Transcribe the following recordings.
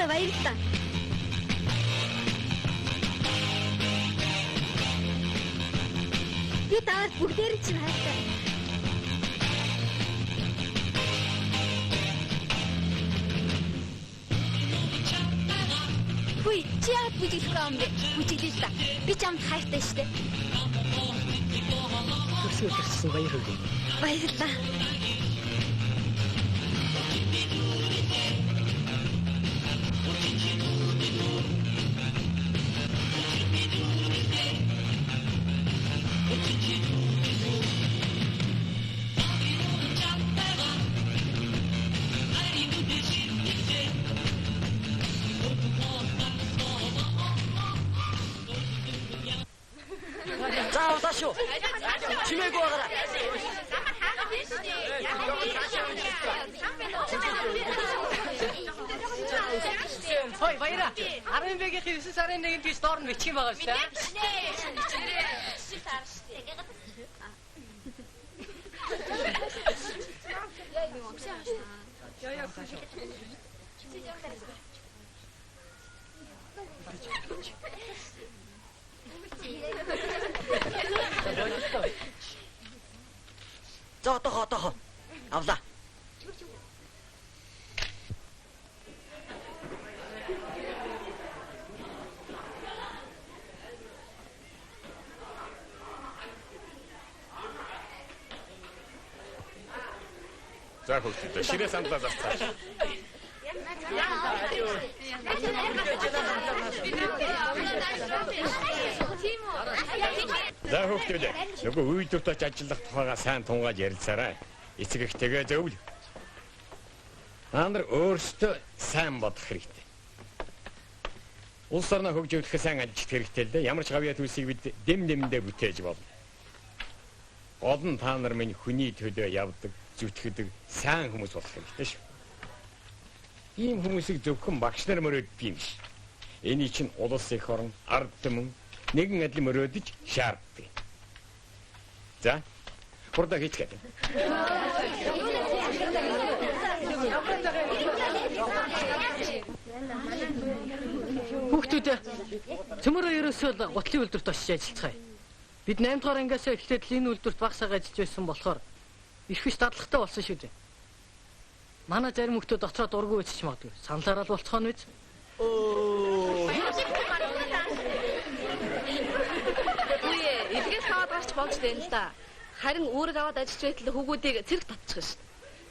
баярлалаа. Би таарч бүгдээр чинь хайртай. Хүй, чи яагаад бүжиглэхгүй юм бэ? Бүжиглээ л да. Би ч амт хайртай штэ. Төрсгөл төрсөн баяр хүргэе. Баярлалаа. За удаашгүй. Чимээгүй байгаарай. Хой баяра. 10-ийн 9 сарын 1-нд тийш доор нь бичих юм байгаа шүү дээ. За отохо. Авлаа. За хөлтөд ширээ сандлаа зарцгаа. За хөлтөд нөгөө үйлдвэрт ажиллах тухайга сайн тунгааж ярилцаарай. Эцэг их тэгээ зөвл. Та нар өөрсдөө сайн бодох хэрэгтэй. Улс орноо хөгжүүлэхэд сайн ажиллах хэрэгтэй л дээ. Ямар ч гавьяа төлсийг бид дэм-дэмдээ бүтээж болно. Гол нь та нар минь хүний төлөө явдаг, зүтгэдэг сайн хүмүүс болох хэрэгтэй шүү. Ийм хүмүүсийг зөвхөн багш нар мөрөөддөг юм биш. Эний чинь улс их орн, ард түмэн нэгэн адил мөрөөдөж шаарддаг. За, хурдан хийцгээе. Хүүхдүүд цөмөрөө ерөөсөө гутлын үйлдвэрт очиж ажиллацгаая. Бид 8 дугаар ангиас эхлээд л энэ үйлдвэрт багсаа ажиллаж байсан болохоор их биш дадлагтай болсон шүү дээ. Манай зарим хүүхдүүд дотроо дургүй байж магадгүй. Саналаараа л болцохоо нь үз. Үе, илгээс хаваад гарч болж байна л да. Харин үүрэг аваад ажиллаж байтал хүүгүүдийг цэрэг татчих шин.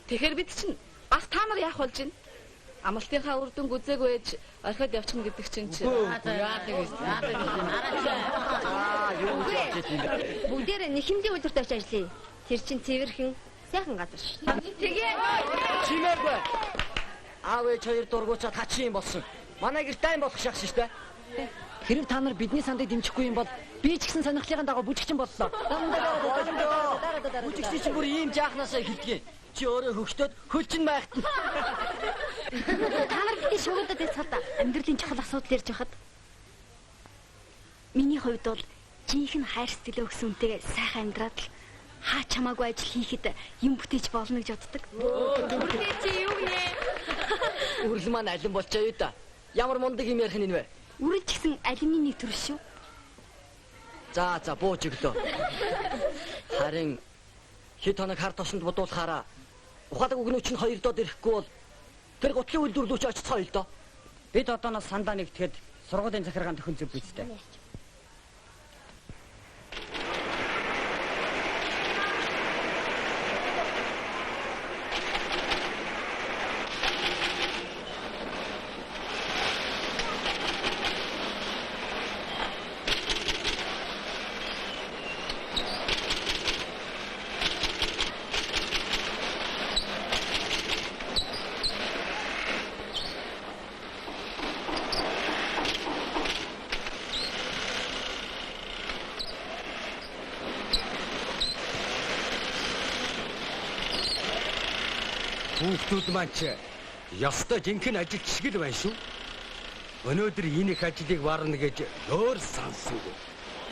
Тэгэхээр бид чинь бас та нар яах болж байна? Амлалтынхаа үр дүн гүзээг байж орхиод явчихна гэдэг чинь чи. Бүгдээрээ нэхэмдийн үйлдвэрт очиж ажиллая. Тэр чинь цэвэрхэн сайхан газар шүү. Тэгээ. Чимээгүй. Аав ээж хоёр дургуучаад хачин юм болсон. Манай гэр дайн болох шахсан шүү дээ. Хэрэг та нар бидний сандыг дэмжихгүй юм бол би ч гэсэн сонирхлын дагуу бүжигчин боллоо. Бүжигчин чинь бүр ийм жаахнаасаа хэлдэг. Чи өөрөө хөгтөөд хөлчин байхтан. Та нар бидний шуугуудад яцгаад амьдралын чухал асуудал ярьж байхад миний хувьд бол жинхэнэ хайр сэтгэлээ өгсөн үнтэйгээ сайхан амьдраад л хаа чамаагүй ажил хийхэд юм бүтээж болно гэж боддог. Бүтээж юу нэ? Үрэл маань алин болчоо юу да. Ямар мундаг юм ярих нь вэ? Үрэл ч гэсэн алимны нэг төр шүү. За бууж өглөө. Харин хэд хоног хар тосонд бодуулахаараа ухаадаг өгнөч нь 2 доод ирэхгүй бол тэр гутлын үйлдвэрлэлч очицгоо л доо. Бид одооноос сандаа нэгтгэхэд сургуулийн захиргаан төхөн зөв бийцтэй. Хүүхдүүд маань ч ёстой жинхэнэ ажилч шиг л байна шүү. Өнөөдөр энэ их ажлыг варна гэж өөр сонсоогүй.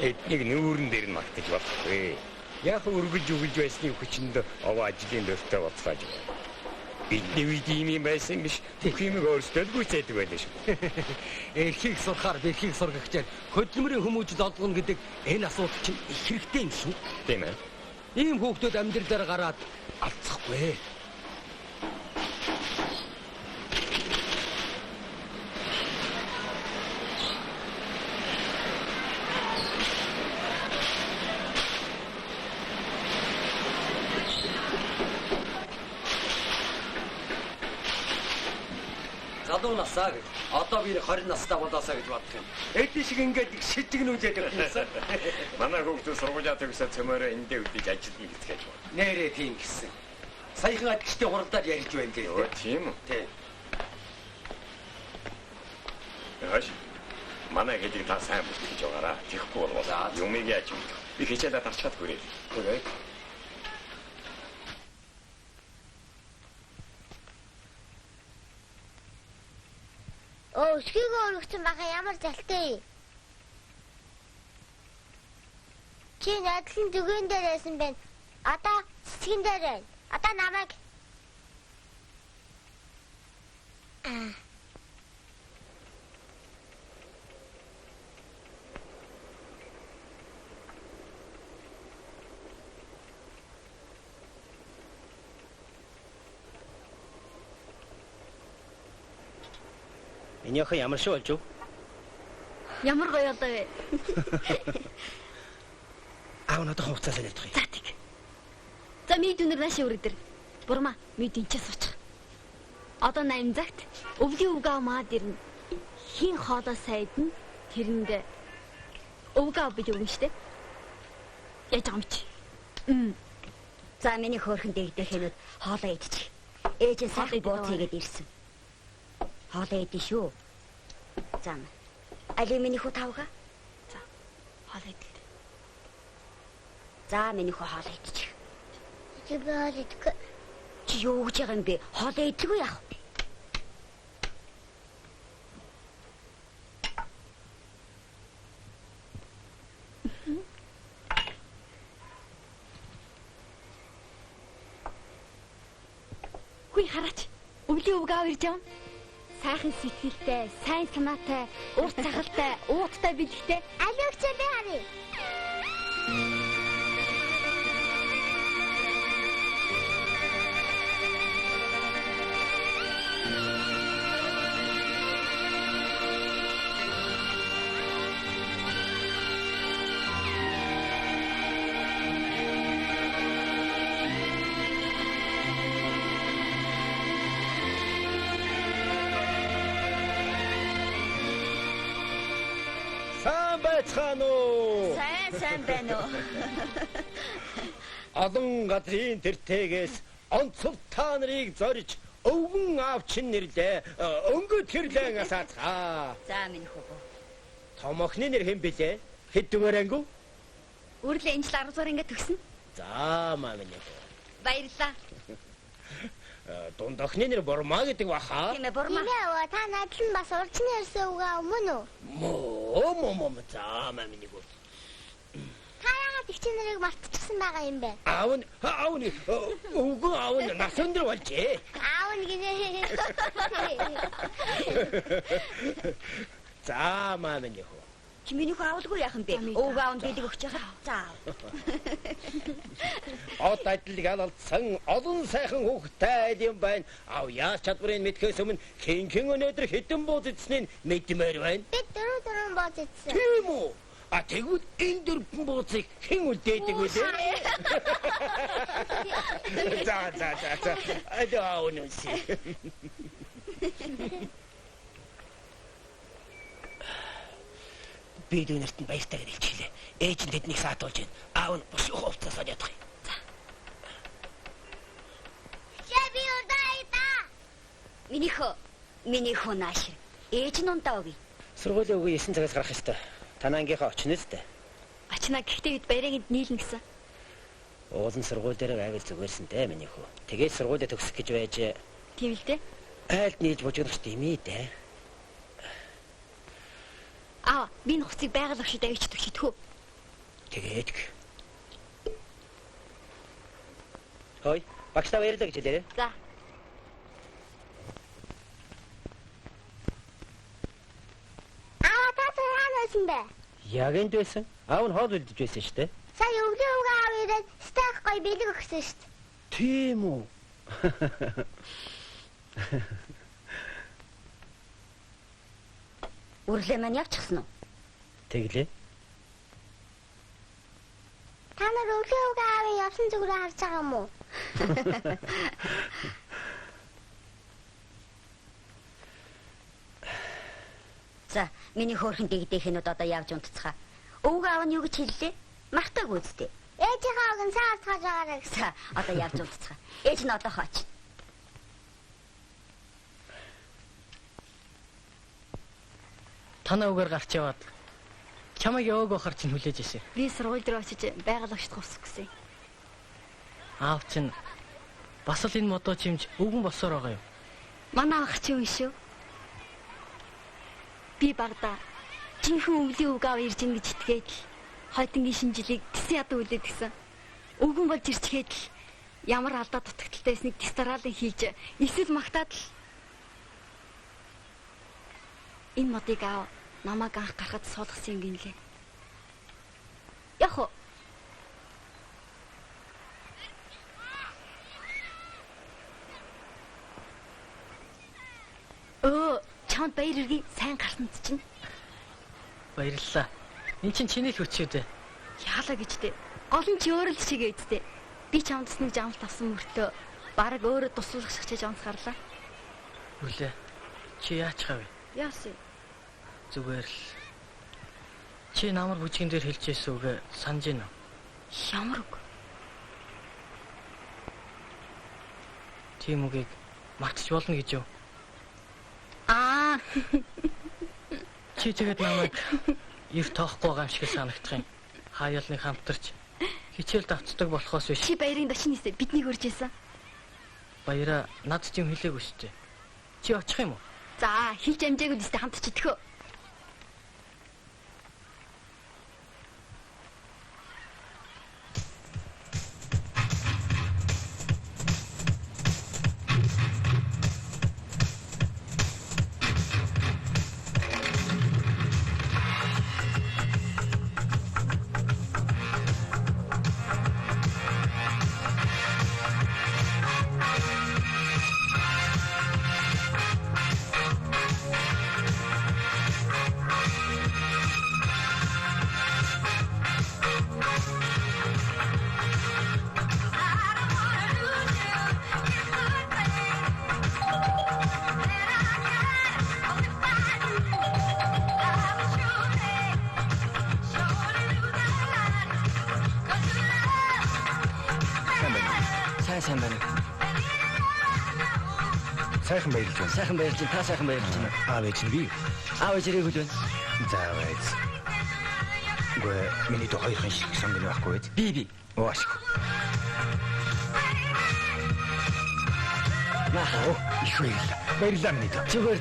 Эднийг нүүрэн дээр нь магтаж болохгүй. Яг өргөж өгж байсны хүчинд овоо ажлын дөртөө боцгааж байна. Бидний үед ийм байсан биш. Бүх юм өөрсдөө л гүйцэдэг байлаа шүү. Эрхийг сурахаар бэрхийг сургагчаар хөдөлмөрийн хүмүүжил олгоно гэдэг энэ асуудал чинь их хэрэгтэй юм шүү. Тийм ээ. Ийм хүүхдүүд амьдралаар гараад алцахгүй. Залуу насаа гэж. Одоо би 20 настай болоосаа гэж бодох юм. Эдний шиг ингээд их шижигнүүлээд байсан. Манай хүүхдүүд сургуулиа төгсөөд цөмөрөө эндээ үдэж ажиллана гэж байна. Нэрээ тийм гисэн. Саяхан адгчтай хуралдаар ярьж байна дээ. Өө тийм үү? Тийм. Яаш. Манай гэдэг та сайн бүтгэж байгаараа. Тэхгүй бол юмыг яаж юм. Би хичээлээ тарчаад хүрээ. Хүрээ. Өсгийгөө өргөсөн байгаа ямар залтай. Чи надлын зүгэн дээр байсан байна. Одоо цэцгэн дээр байна. Одоо намайг Миний охин ямар шүү болж юу? Ямар гоё одоо вэ? Аав надад хугацаасаа ярьдаг юм. За тийм. За ми дүнэр нааши өрөдөр. Бурма ми дэнчээ суучих. Одоо 8 цагт өвлийн өвгөө маад ирнэ. Хин хоолоо сайдна. Тэрэнд өвгөө бий өгнө штэ. Яаж байгаа юм чи? За миний хөөрхөн дэгдэх хэнүүд хоолоо идчих. Ээж нь сайхан бууц хийгээд ирсэн. Хоолоо идэх шүү. За. Али миний хүү тавга. За. Хоолоо идэх. За миний хүү хоолоо идчих. чи баадик. Чи юу гэж байгаа юм бэ? Хоолоо идэлгүй яах? Хүй хараач. Өвлийн өвгөө ирж байгаа. Сайхан сэтгэлтэй, сайн санаатай, урт цахалтай, ууттай бэлгтэй. Алиогч би харъя. Сайн байцгаана уу? Сайн байна уу? Олон газрын тэртээс онцов та нарыг зорж өвгөн аавчин нэрлээ. Өнгөт хэрлэн асаацгаа. За минь хүү. Том охины нэр хэн бэлээ? Хэд дүгээр ангив? Үргэлээ энэ жил 10 дугаар ингээд төгснө. За маа минь хүү. Баярлалаа. Дунд охины нэр Бурма гэдэг баха. Тийм ээ Бурма. Нэ та надлан бас урьдчны ярьсан үгээ өмнө үү? Мо за маа минь хүү. Та яагаад их чи нарыг мартчихсан байгаа юм бэ? Аав нь өвгөн аав нь насан дээр болжээ. Аав нь гинэ. За маа минь хүү. Чи миний хүү авалгүй яах юм бэ? Өвгөө аав нь бэлэг өгч байгаа. За. Од ажлыг алдсан олон сайхан хүүхдтэй юм байна. Аав яаж чадварыг мэдхээс өмнө хин өнөөдөр хэдэн бууз идснийг мэдмээр байна. Би дөрөв бооз идсэн. Тийм үү? А тэгвэл энэ дөрвөн бууцыг хэн үлдээдэг вэ? За. Адаа өнөөс. Би дүүнэрт нь баяртай гэж хэлчихлээ. Ээж нь тэднийг саатуулж байна. Аав нь бус хувцасаа ядах юм. Би удаа. Миний хүү нааш. Ээж нь унтаа өгье. Сургуулийн үгүй 9 цагаас гарах ёстой. Танаангийнхаа очно үстэй. Ачнаа гэхдээ бид баярыг нийлнэ гэсэн. Уулын сургууль дээр байвал зүгээрсэн дээ миний хүү. Тэгээд сургуулиа төгсөх гэж байж Тийм л дээ. айлд нийлж бужигдах димээ дээ. Би энэ хуцыг байгаль агшид авчиж төшөдгөө. Тэгээд. Хой, багш та баярлалаа гэж хэлээрэй. За. байсан бэ? Яг энд байсан. Аав нь хоол үлдэж байсан шүү дээ. Сая өвлийн уг аав ирээд стах гоё бэлэг өгсөн шүү дээ. Тийм үү? Үрлээ маань явчихсан уу? Тэглээ. Та нар өвлийн уг аавын явсан зүгрээ харж байгаа юм уу? За, миний хөөрхөн дэгдэхэнүүд одоо явж унтцгаа. Өвг аав нь юу гэж хэллээ? Мартаг үздэй. Ээжийнхээ ог нь саад гаж байгаарай гэсэн. За, одоо явж унтцгаа. Ээж нь одоо хооч. Танаа үгээр гарч яваад чамайг яваг байхаар чинь хүлээж ирсэн. Би сургууль дээр очиж байгаль огшд хувсах гэсэн. Аав чинь бас л энэ модоо чимж өвгөн болсоор байгаа юм. Манай ах чи юм шүү. Би багада жинхэнэ өвлийн үг аав ирж ийн гэж итгээд л хойдонгийн шинжилийг тэсэн ядуу үлээд гисэн. Өвгөн болж ирчгээд л ямар алдаа дутагдaltaй байсныг тест дараалан хийж эсвэл магтаад л энэ модыг аав намайг анх гарахад суулгасан юм гинлээ. Яг уу. Чамд баяр иргий сайн гарсанд чинь. Баярлалаа. Энд чинь чиний л хүч үү? Яалаа гэжтэй. Гол нь чи өөрөө л чигээ эдтэй. Би чамд нэг жамлт авсан мөртөө бараг өөрөө туслах шахчиж онцгарлаа. Үрлээ. Чи яач хав? Яасан? Зүгээр л. Чи намар бүжгэн дээр хэлжсэн үгээ санаж байна уу? Ямар үг? Тийм үгийг мартаж болно гэж юу? Чи тэгээд намайг ив тоохгүй байгаа юм шиг санагдах юм. Хаяалныг хамтарч хичээл давцдаг болохоос биш. Чи баярын дочнийсээ биднийг урьжсэн. Баяраа над ч юм хэлээгүй шүү дээ. Чи очих юм уу? За, хэлж амжаагүй дэстэй хамт ч идэхөө. Сайн байна. Сайхан баярлж байна. Сайхан баярлж байна. Та сайхан баярлж байна. Аав ээж нь би. Аав ээж ирээгүй л байна. За байж. Gue миний то хоёрын шиг сонгоно байхгүй үү? Би. Оошгүй. Наа, их баярлалаа. Баярлалаа миний то. Зүгээр.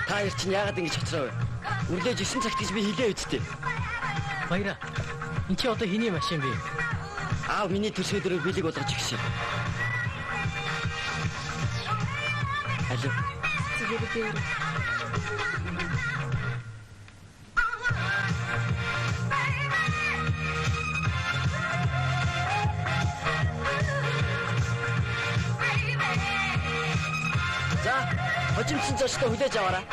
Та яар чинь яагаад ингэж хоцроо вэ? Өрлөө 9 цагт гэж би хэлээ үсттэй. Баяраа. Энд чи одоо хэний машин бэ? Аав миний төрсөдөр бэлэг болгож гисэн. Алло. Зүгээр. За, хожимдсан зочдоо хүлээж аваарай.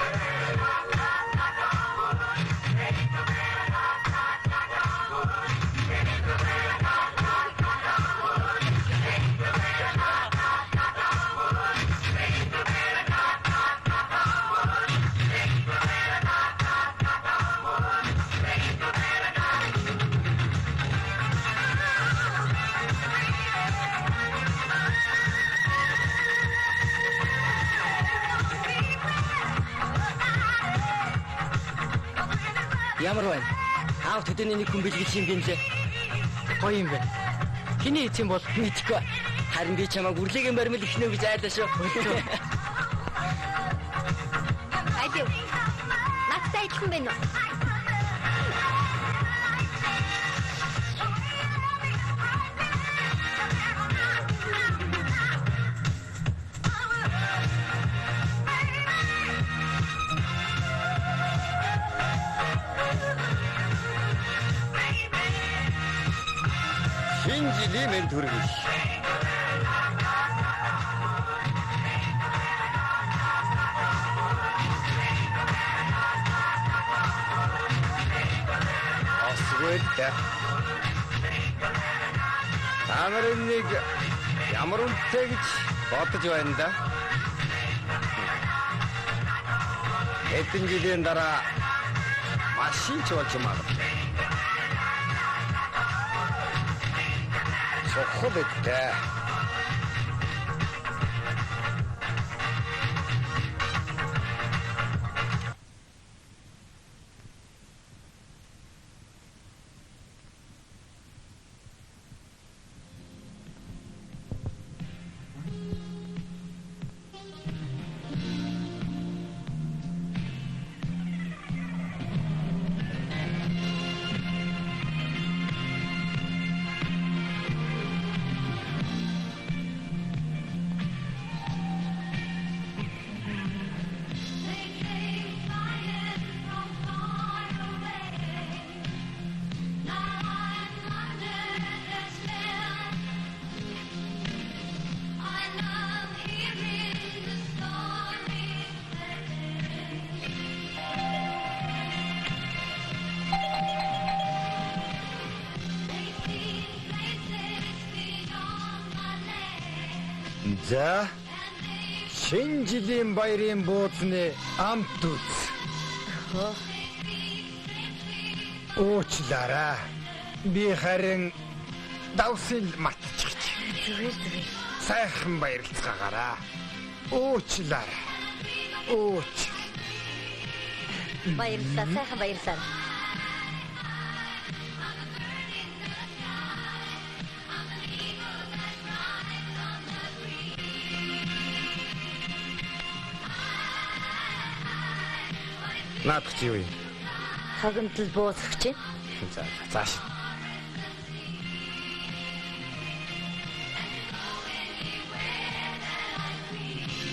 Ямар байна? Аав төдөөний нэг хүн бэлгэж юм гинлээ. Гоё юм байна. Хэний эзэн бол Мэдгүй. Харин би чамайг үрлэгийн баримл ихнэ гэж айлаа шүү. адилхан байна уу? шинэ жилийн мэнд хүргэж. Осгүйтэй. Та нарын нэг ямар үнэтэй гэж бодож байна да? Хэдэн жилийн дараа машин ч болж магадгүй. Чухал эдтэй. За шинэ жилийн баярын бууцны амт үз. Уучлаарай. Би харин давсил мартчихж. Зүгээр. Сайхан баярлцгаагаараа. Уучлаарай. Ууч. Баярлалаа, сайхан баярлалаа. Наадах чи юу юм? Хагамтал бууцагч юм. За зааш.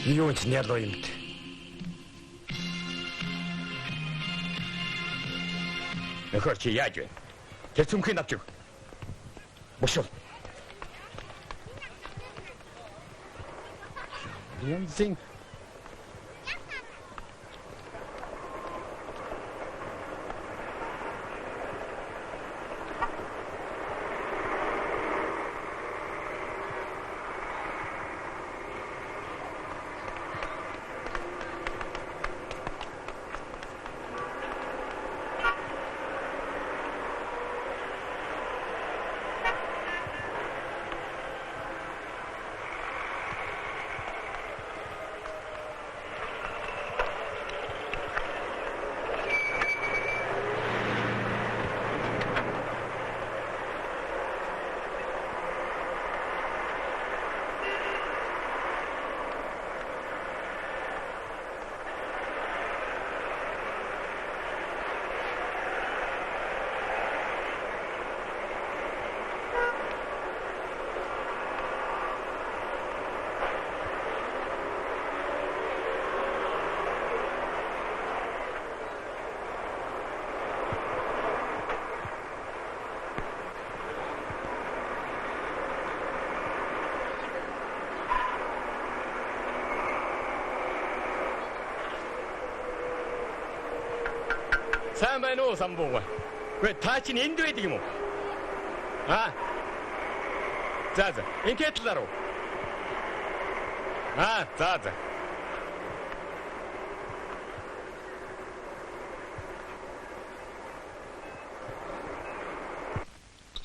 Юу ч нялоо юм бэ? Нөхөр чи яаж вэ? Тэр цүмхийн авч өг. Бошоо. Янзын Сайн байна уу самбуу? Гэ та чинь энд байдаг юм уу? За. Ингээд л аруу. За.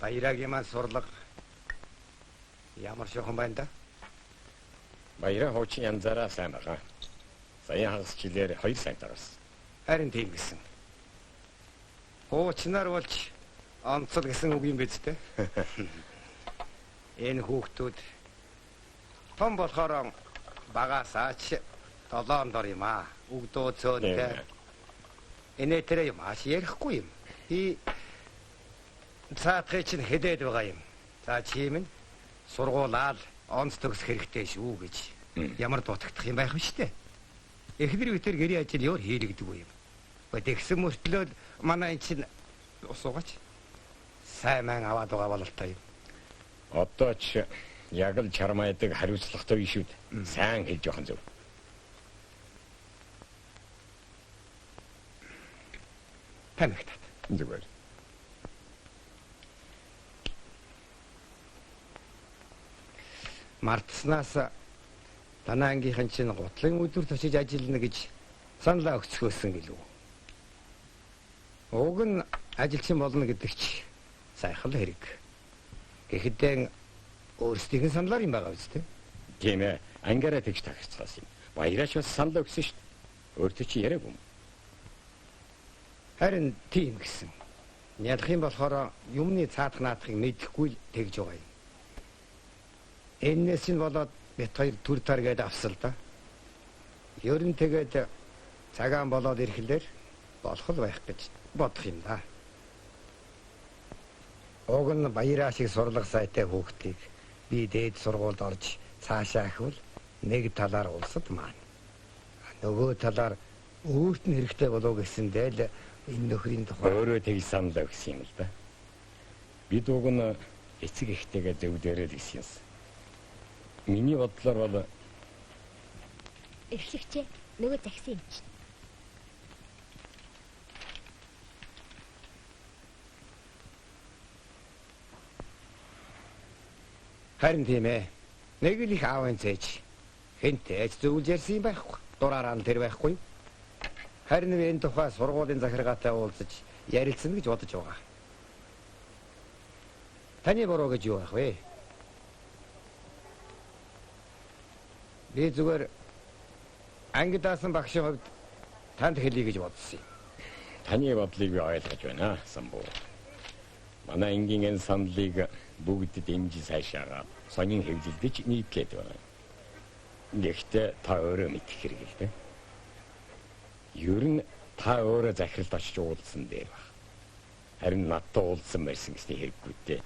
баярагийн маань сурлага ямар шохон байна да? Баяраа хуучин янзаараа сайн байгаа. Саяхан хагас жилээр 2 сая дараас. Харин тийм гэсэн. Хуучнаар болж онцол гэсэн үг юм биз дээ. Энэ хүүхдүүд том болохоор багасаач 7 дор юм аа. Үгдөө цөөнтэй. Энэ тэрэ маш ярихгүй юм. Би цаатгыг чинь хэдээд байгаа юм. За чим нь сургуулаад онц төгсөх хэрэгтэй шүү гэж ямар дутагдах юм байх вэ штэ. Эхнэр битэр гэрээ ажил ёр хийлэгдэг юм. Тэгсэн мөртлөө манай эн чинь усуугач сайн мэн аваад байгаа бололтой юм. Одоо ч яг л чармайдаг хариуцлагатай шүү дээ. Сайн хэлж явах нь зөв. Танигтаад. Зүгээр. Мартснаас танаа ангийнхан чинь гутлын өдөр төчиж ажиллана гэж саналаа өгцгөөсөн гэлөө. Уг нь ажилчин болно гэдэг чи сайхан хэрэг. Гэхдээ өөрсдийн саналаар юм байгаа үстэй. Тийм ээ. Ангаараа тэгж тахирцгаасан юм. Баяраач бас санал өгсөн шүү дээ. Өөртөө чи яриаг юм. Харин тийм гэсэн. Ялах юм болохоор юмны цаадах наадахыг мэдэхгүй л тэгж байгаа юм. Энэс нь болоод бит хоёр төр таргээд авсал да. Ер нь тэгээд цагаан болоод ирэхлээр болох л байх гэж бодох юм да. Уг нь баяраа шиг сурлага сайтай хүүхдийг би дээд сургуульд орж цаашаа ахвал нэг талаар улсад маань. Нөгөө талаар өөрт нь хэрэгтэй болов гэсэндээ л энэ нөхрийн тухай өөрөө тгий санал өгсөн юм л да. Бид уг нь эцэг эхтэйгээ зөвдөрөөд гисэн юм. Миний бодлоор бол Эрхлэгчээ нөгөө загсан юм чинь. харин тийм ээ. Нэг л их аавын цээж хэнтэй зөвлж ярьсан юм байхгүй. Дураараа нь тэр байхгүй. Харин энэ тухай сургуулийн захиргаатай уулзаж ярилцсан гэж бодож байгаа. Таны бороо гэж юу байх вэ? Би зүгээр анги даасан багшийн хувьд танд хэлье гэж бодсон юм. таны бодлыг би ойлгож байна, Самбуу. Манай ангийн энэ саналыг бүгд дэмжиж сайшаагаа сонин хэвлэлдэж нийтлээд байна. Гэхдээ та өөрөө мэдэх хэрэг л дээ. Ер нь та өөрөө захиралд очиж уулзсан дээр баг. Харин надтай уулзсан байсан гэсний хэрэггүй дээ.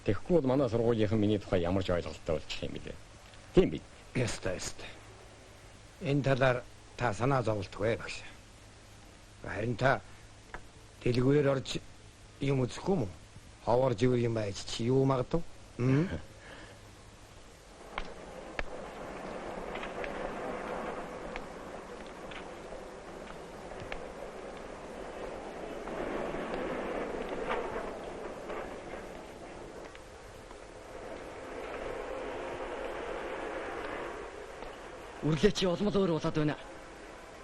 Тэгэхгүй бол манай сургуулийнхан миний тухай ямар ч ойлголттой болчих юм бэлээ. Тийм бид. Яста. Энэ талаар та санаа зовлтгүй багш. Харин та дэлгүүрээр орж юм үзэхгүй мө? Ховор живэр юм байж чи юу магадгүй? Үрлээ чи олмол өөр болоод байна.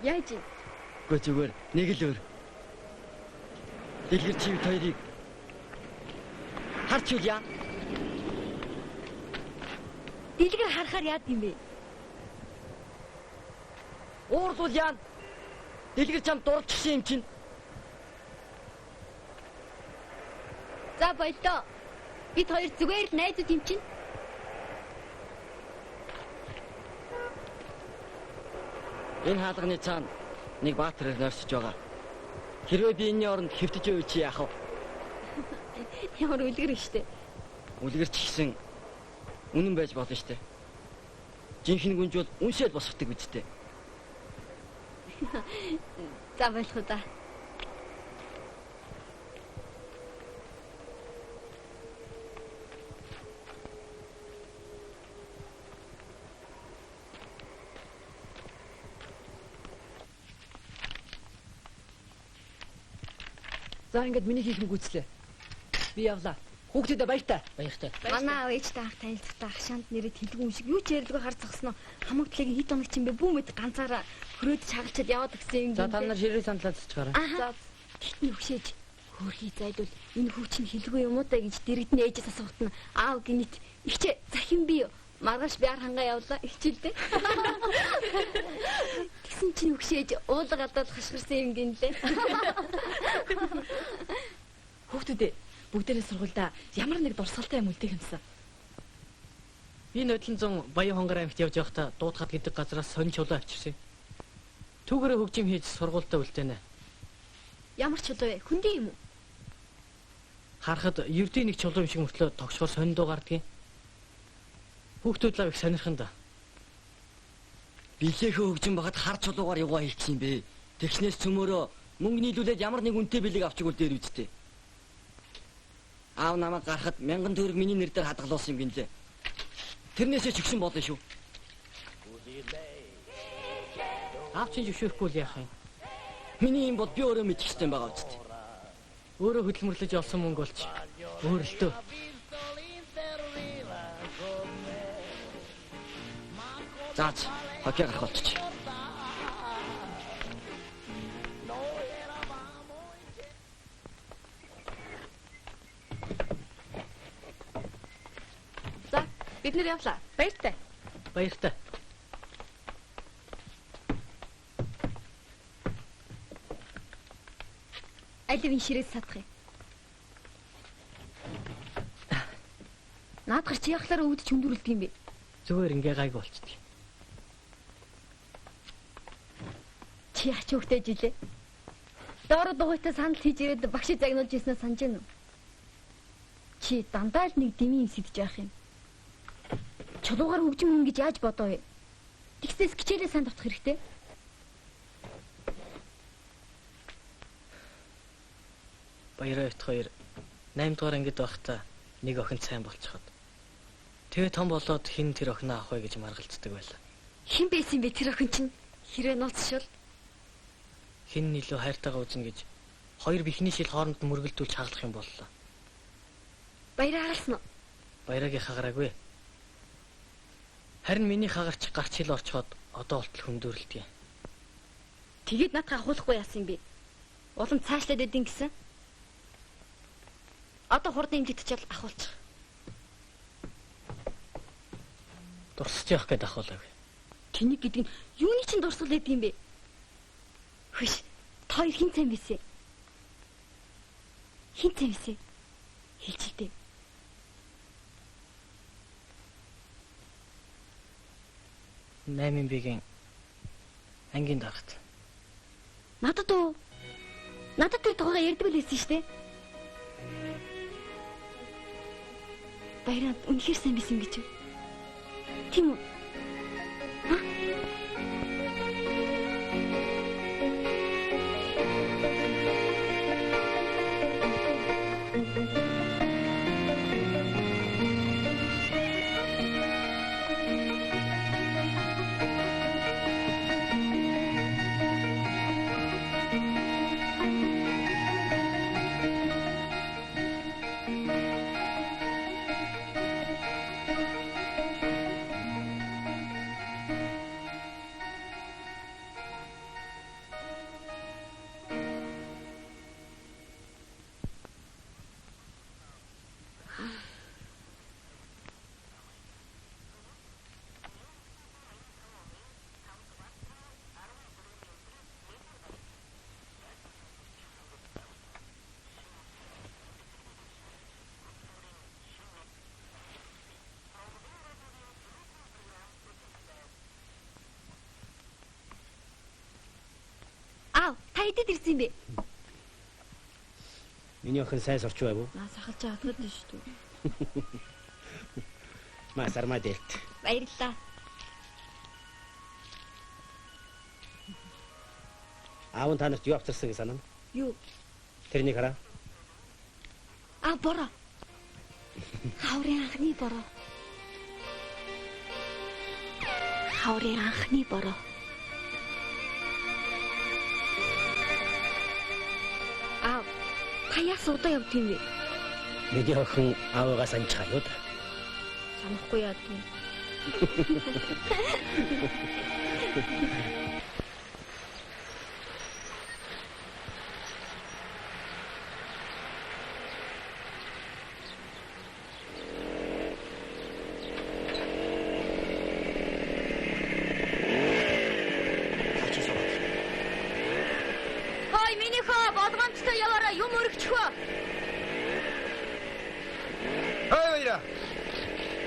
Яаж юм? Гэхдээ зүгээр нэг л өөр. Дэлгэр чи бид хоёрыг харч үл яа. Дэлгэр харахаар яад юм бэ? Уурлуул яа. Дэлгэр чам дурдчихсан юм чинь. За болоо. Бид хоёр зүгээр л найзууд юм чинь. Энэ хаалганы цаана нэг баатар норсож байгаа. Хэрвээ би энэний оронд хэвтэж байвал чи яах вэ? Ямар үлгэр штэ. Үлгэрч гисэн үнэн байж болно штэ. Жинхэнэ гүнж бол үншэл босгодог үсттэй. За болох уу да. За ингээд миний хийх юм гүйцлээ. Би явлаа. Хүүхдүүдээ баяртай. Манай аав ээжтэй анх танилцахдаа хашаанд нэрээ тэлгүй юм шиг юу ч ярьдгүй харцгсан нь хамаг талыг хит оног чинь бэ бүү мэд ганцаараа хөрөөд шагалчаад яваад гисэн юм. За та нар ширээ сандлаа цэцгаарай. За гитний өгшөөж хөөрхий зайдвал энэ хүү чинь хэлгүй юм уу та гэж дэрэгдэн ээжээс асуухт нь аав гинэт ихчээ захин би маргааш биар хангаа явлаа ихчилдэ. Тэгсэн чинь өгшөөж уулга гадаад хашгирсан юм гинлээ. Хүүхдүүдээ бүгдээрээ сургуульдаа ямар нэг дурсгалтай юм үлдээх юмсан. Би Нодлон 100 Баян хонгор аймагт явж байхдаа Дуудхад гэдэг газараас сонин чулуу авчирсан. Түүгээрээ хөгжим хийж сургуультай үлдээнэ. Ямар чулуу вэ? Хүндий юм уу? Харахад ердийн нэг чулуу юм шиг мөртлөө тогшгоор сониндуу гардгийн. Хүүхдүүд лав их сонирхон да. Билээхөө хөгжин багт хар чулуугаар яваа хийчих юм бэ. Тэгснээс цөмөрөө мөнгө нийлүүлээд ямар нэг үнэтэй билег авчих үл дээр үсттэй. Аав намайг гарахад 1000 төгрөг миний нэр дээр хадгалуулсан юм гинлээ. Тэрнээсээ ч өгсөн болно шүү. Аав чинь зөвшөөрөхгүй л яах юм. Миний юм бол би өөрөө мэдэх хэрэгтэй байгаа үсттэй. Өөрөө хөдөлмөрлөж олсон мөнгө болч өөрөлтөө. Заач, хокей гарах болчих. За, бид нэр явлаа. Баяртай. Баяртай. Аливын ширээс садах юм. Наадгар чи яхалаар өвдөж хүндүрэлдэг юм бэ? Зүгээр ингээ гайг болчихдээ. Чи яач хөвгтэй жилээ? Доор дугуйтай санал хийж ирээд багшийг загнуулж ирснээр санаж байна уу? Чи дандаа л нэг дэмий юм сэтж явах юм. Чулуугаар хөгжим хүн гэж яаж бодоо вэ? Тэгснээс хичээлээ санд авах хэрэгтэй. Баяраа бит хоёр 8 дугаар ангид байхдаа нэг охин сайн болчиход. Тэгээ том болоод хин тэр охиноо авах вэ гэж маргалцдаг байлаа. Хэн байсан бэ тэр охин чинь? Хэрвээ нууцшвал Хин илүү хайртайгаа үзнэ гэж хоёр бихний шил хооронд мөргөлдүүлж хагалах юм боллоо. баяраа хагалсан уу? Баярагийн хагараагүй. Харин миний хагарч гарч хил орчход одоо болтол хүндүрэлтээ. Тэгээд надад ахуулахгүй яасан юм бэ? Улам цаашлаад идэв гэсэн. Одоо хурдан имлэгдчихэл ахуулчих. Дурсаж явах гээд ахуулаагүй. Тэнийг гэдэг нь юуны чинь дурсгал гэдэг юм бэ? Хүш, та хоёр хин цай бисэ? Хин цай бисэ? Хэлчихдээ. Наймын бигийн ангийн дарагт. Надад уу? Надад тэр тухайга ярьдаг л байсан шүү дээ. Баяраа үнэхээр сайн байсан гэж үү? Тийм үү? Та идэд ирсэн юм бэ? Миний охин сайн сурч байв уу? Сахалж авдаг л шүү дээ. Маа сармаа дээлт. Баярлалаа. Аав та нарт юу авчирсан гэж санана? Юу? Тэрнийг хараа. Бороо. Хаврын анхны бороо. Хаврын анхны бороо. Та яас удаа явд юм бэ? Миний охин аавгаа санджгаа юу да? Санахгүй яа тийм.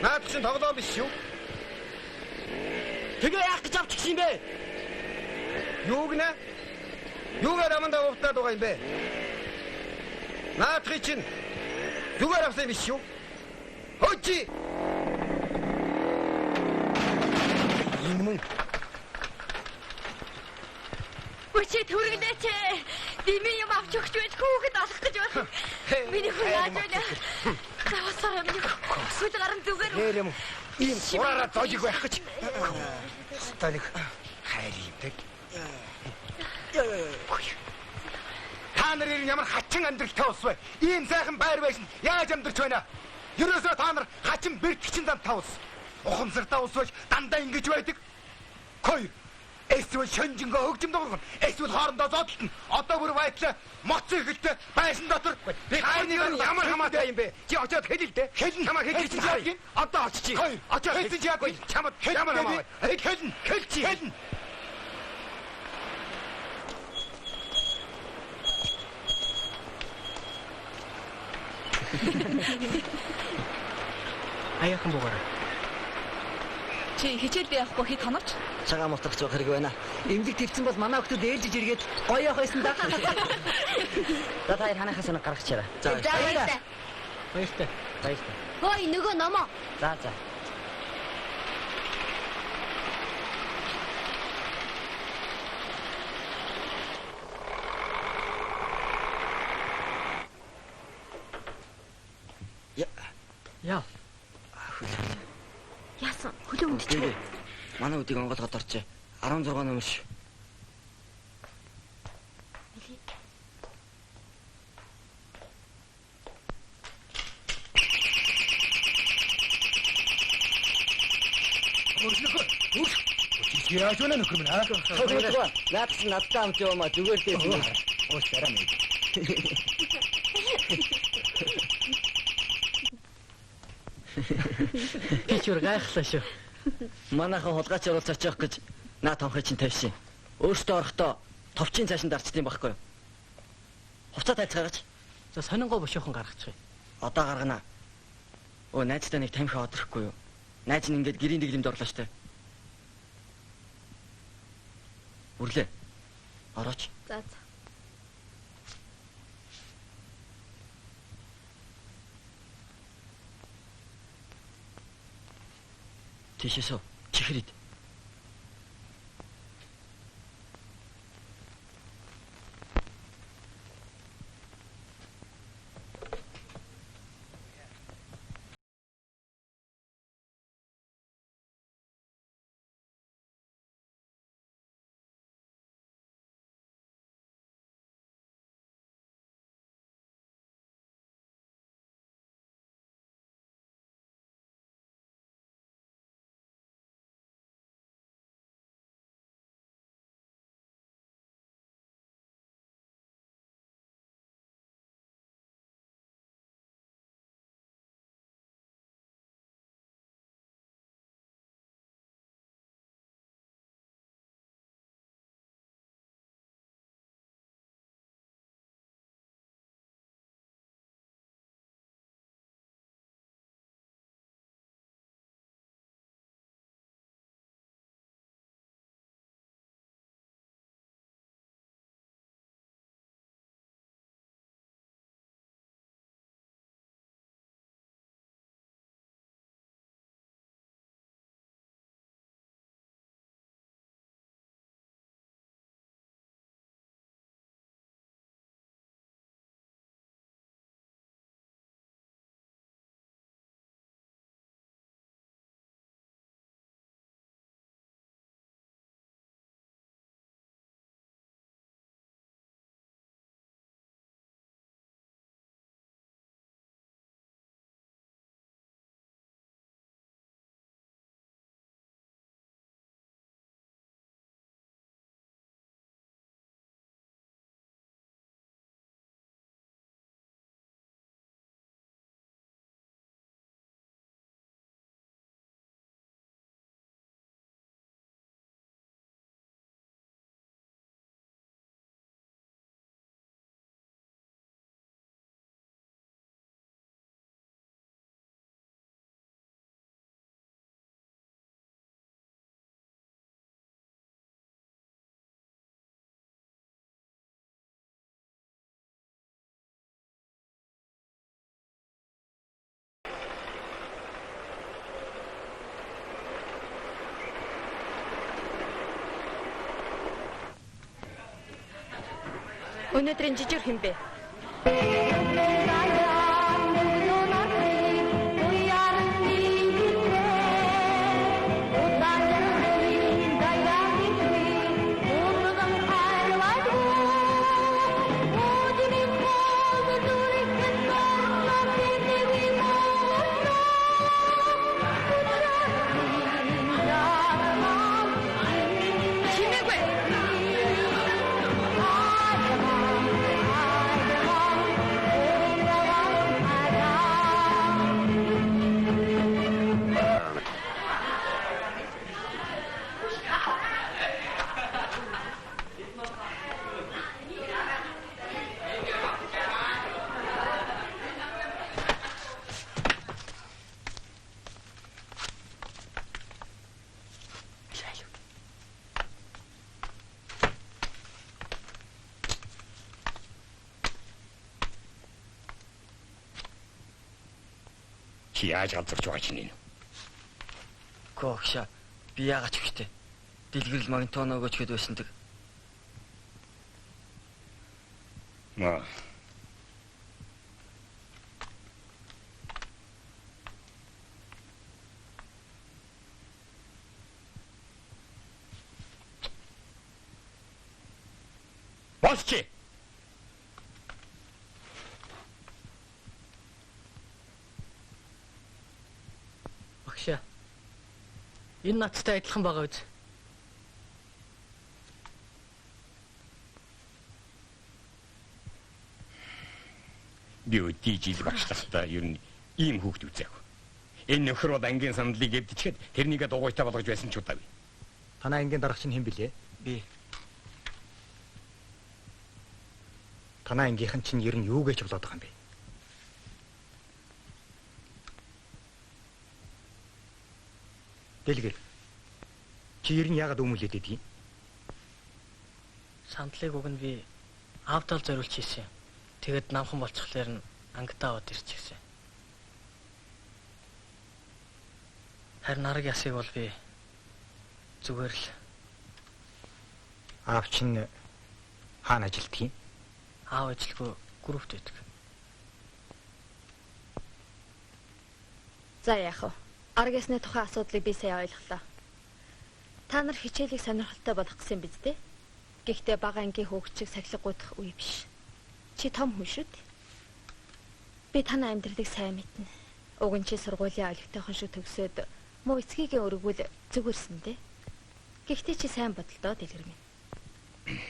Наад чинь тоглоом биш юу? Тэгээ яах гэж авчих юм бэ? Юу гинэ? Юугаар амандаа уутаад байгаа юм бэ? Наадхи чинь юугаар авсан юм биш үү? Хөөчи! Энэ мөн Өчигд төрөглөөч. Дими юм авч өгч байж хүүхэд алах гэж байна. Миний хүн яаж байна? Завсаа юм. Сүл гарan зүгээр. нэр юм. Ийм сураараа зоёг байх гэж. Станик хайр юмдаг. Та нарын ямар хачин амьдралтай ус вэ? Ийм сайхан байр байсан яаж амьдарч байна? Ерөөсөө та нар хачин бэртгэгчин замтай ус. Ухамсартай ус байж дандаа ингэж байдаг. Хоёр. Эсвэл шөнжингөө хөгжим дуургана. Эсвэл хоорондоо зодтолно. Одоо бүр байдлаа моцсон ихэлтэй байшин дотор хайрны ямар хамаатай юм бэ? Чи очоод хэл л дээ. Хэлэн хамаа хэлчих чинь яах юм? Одоо очиж. Очоод хэлсэн чи яах вэ? Чамд ямар хамаа. Хэлэн. Хэл чи. Хэлэн. Аяахан буугаарай. Чи хичээлдээ явахгүй хэд хонооч? Цагаан мутагч байх хэрэг байна. Эмнэлэг твцэн бол манай хүмүүс ээлжиж иргээд гоё явах байсан да. За та ханахаас нэг гаргачихараа. За. Баярлалаа. Баяртай. Баяртай. Хөөе нөгөө номоо. За за. Яа. Яасан? Хөлөө өндчихөө. Манай үдийг онгоолгоод орчээ. 16 номер шүү. Яаж өнө нөхөр минь аа? Наад чи надтай хамт яваа зүгээр дээ. Ууш дараа нэг. Кичүр гайхлаа шүү. Манайхан хулгайч оруулж очих гэж наад тонхой чинь тавьшин. Өөртөө орохдоо товчийн цаашин дарчдсан байхгүй юу? Хувцас тайцгаагач. За сонингоо бошоохон гаргачих. Одоо гаргана. Өө найзтай нэг тамхи одрохгүй юу? Найз нь ингээд гэрийн дэглэмд орлоо штэ. Үрлээ. Орооч. За за. Тийшээсөө чихрээд. Өнөөдрийн жижиг хэм бэ? Чи яаж галзарч байгаа чинь энэ? Гогша би яагаад ч ихтэй. Дэлгэрэл магнитон өгөөч хэд байсан тэг. Маа. Босч. Багшаа. Энэ надтай адилхан байгаа үз. Би өдий жил багшлахтаа ер нь ийм хүүхд үзээгүй. Энэ нөхөр бол ангийн сандлыг эвдчихэд тэрнийгээ дугуйтай болгож байсан ч удаагүй. Танай ангийн дарагч нь хэн блэ? Би Танай ангийнхан чинь ер нь юу гэж болоод байгаа юм бэ? Дэлгэр. Чи ер нь яагаад өмүүлээд идэв? Сандлыг уг нь би аавдал зориулж хийсэн юм. Тэгэд намхан болчихлоор нь ангидаа аваад ирчихсэн. Харин арга ясыг бол би зүгээр л Аав чинь хаана ажилтгийг? аав ажилгүй группт байдаг. За яах вэ? Арга ясны тухай асуудлыг би сая ойлголоо. Та нар хичээлийг сонирхолтой болгох гэсэн биз дээ? Гэхдээ бага ангийн хөвгчийг сахилга гуйдах үе биш. Чи том хүн шүү дээ. Би танай амьдралыг сайн мэднэ. Уг нь чи сургуулийн айлгтайхан шиг төгсөөд муу эцгийгээ өргөвөл зүгээрсэн дээ. Гэхдээ чи сайн бодолдоо дэлгэр минь.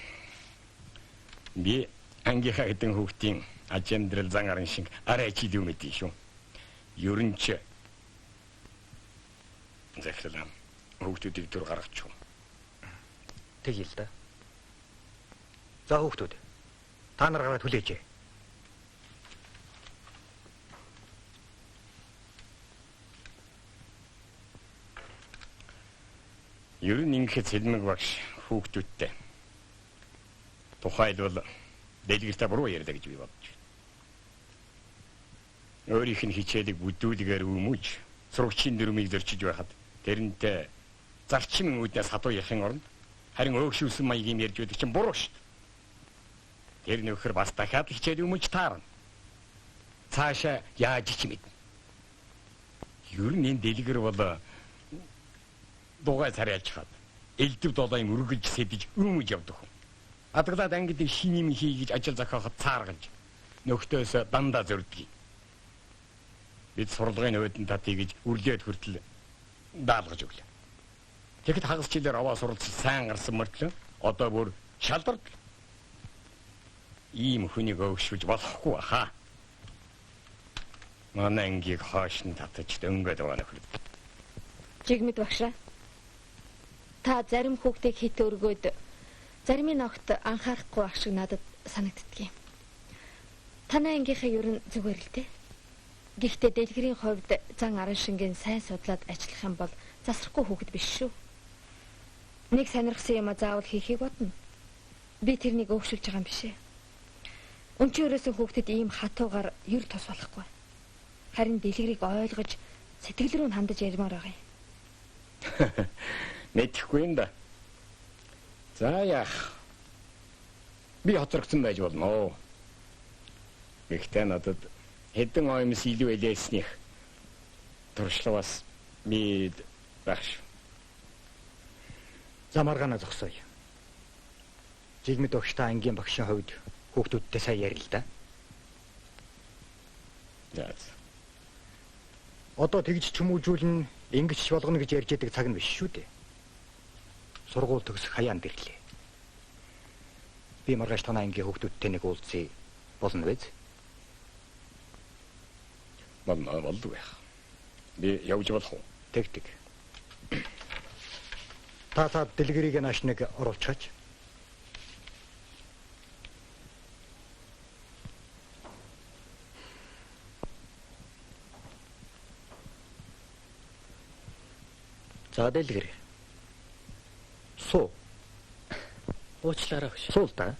Би ангийнхаа хэдэн хүүхдийн аж амьдрал зан арын шиг арай чилүү мэдээ шүү. Ер нь ч захирлаа хүүхдүүдийг дүр гаргачих. Тэгье л да. За хүүхдүүд. Та нар гараад хүлээж. Ер нь ингээд сэлмэг багш хүүхдүүдтэй. Тухайлбал дэлгэртээ буруу ярьдаг гэж би бодож байна. Өөрийнх нь хичээлийг бүдүүлгээр өмөж, сурагчийн дүрмийг зөрчиж байхад тэрнтэй зарчмын үүднээс хадуу яхин орно. Харин өөгшүүлсэн маягийн ярьж байдаг чинь буруу шүү дээ. Тэр нөхөр бас дахиад хичээл өмөж таарна. Цаашаа яаж ч мэднэ. Ер нь энэ дэлгэр бол дугай царайлж хаад элдв долоон өргөж сэдэж өмөж явдаг хүн. Адглаад ангид шинийн хийж ажил зохиоход цааргалж нөхтөөс дандаа зөрдөг. Бид сурлагын өөдөн татъя гэж үрлээд хүртэл даалгаж өглөө. Тэгэхэд хагас жилээр аваа суралцсан сайн гарсан мөртлөө одоо бүр шалдард. Ийм хүнийг өөгшүүлж болохгүй хаа. Манай ангийг хоош нь татаж дөнгөд байгаа нөхөр. Жигмэд багшаа. Та зарим хүүхдийг хит өргөөд заримын огт анхаарахгүй байх шиг надад санагддгийг. Танай ангийнхаа ер нь зүгээр л дээ. Гэхдээ дэлгэрийн хувьд зан арын шингийн сайн судлаад ажиллах юм бол засрахгүй хүүхэд биш шүү. Нэг сонирхсан юм заавал хийхийг бодно. Би тэрнийг өөгшүүлж байгаа юм биш ээ. Өнчийн өрөөсөн хүүхдэд ийм хатуугаар ер тус болохгүй. Харин дэлгэрийг ойлгож сэтгэл рүү хандаж ярмаар байгаа юм. Мэдхгүй юм да. За яах. Би хоцрогдсон байж болно оо. Гэхдээ надад хэдэн оомс илүү элээснийх туршлага бас мэд багш. Замаргаана зогсооё. Жигмэд огштой ангийн багшийн хувьд хүүхдүүдтэй сайн ярил л да. За. Одоо тэгж чүмүүлжүүлэн ингэж болгоно гэж ярьж байдаг цаг нь биш шүү дээ. Сургууль төгсөх хаяанд ирлээ. Би маргааш танай ангийн хүүхдүүдтэй нэг уулзъя болно биз? Болдог байх. Би явж болох уу? Тэг. Та дэлгэрийг нааш нэг оруулчихаач. За дэлгэр. Суу. Уучлаарай багш. Суул та.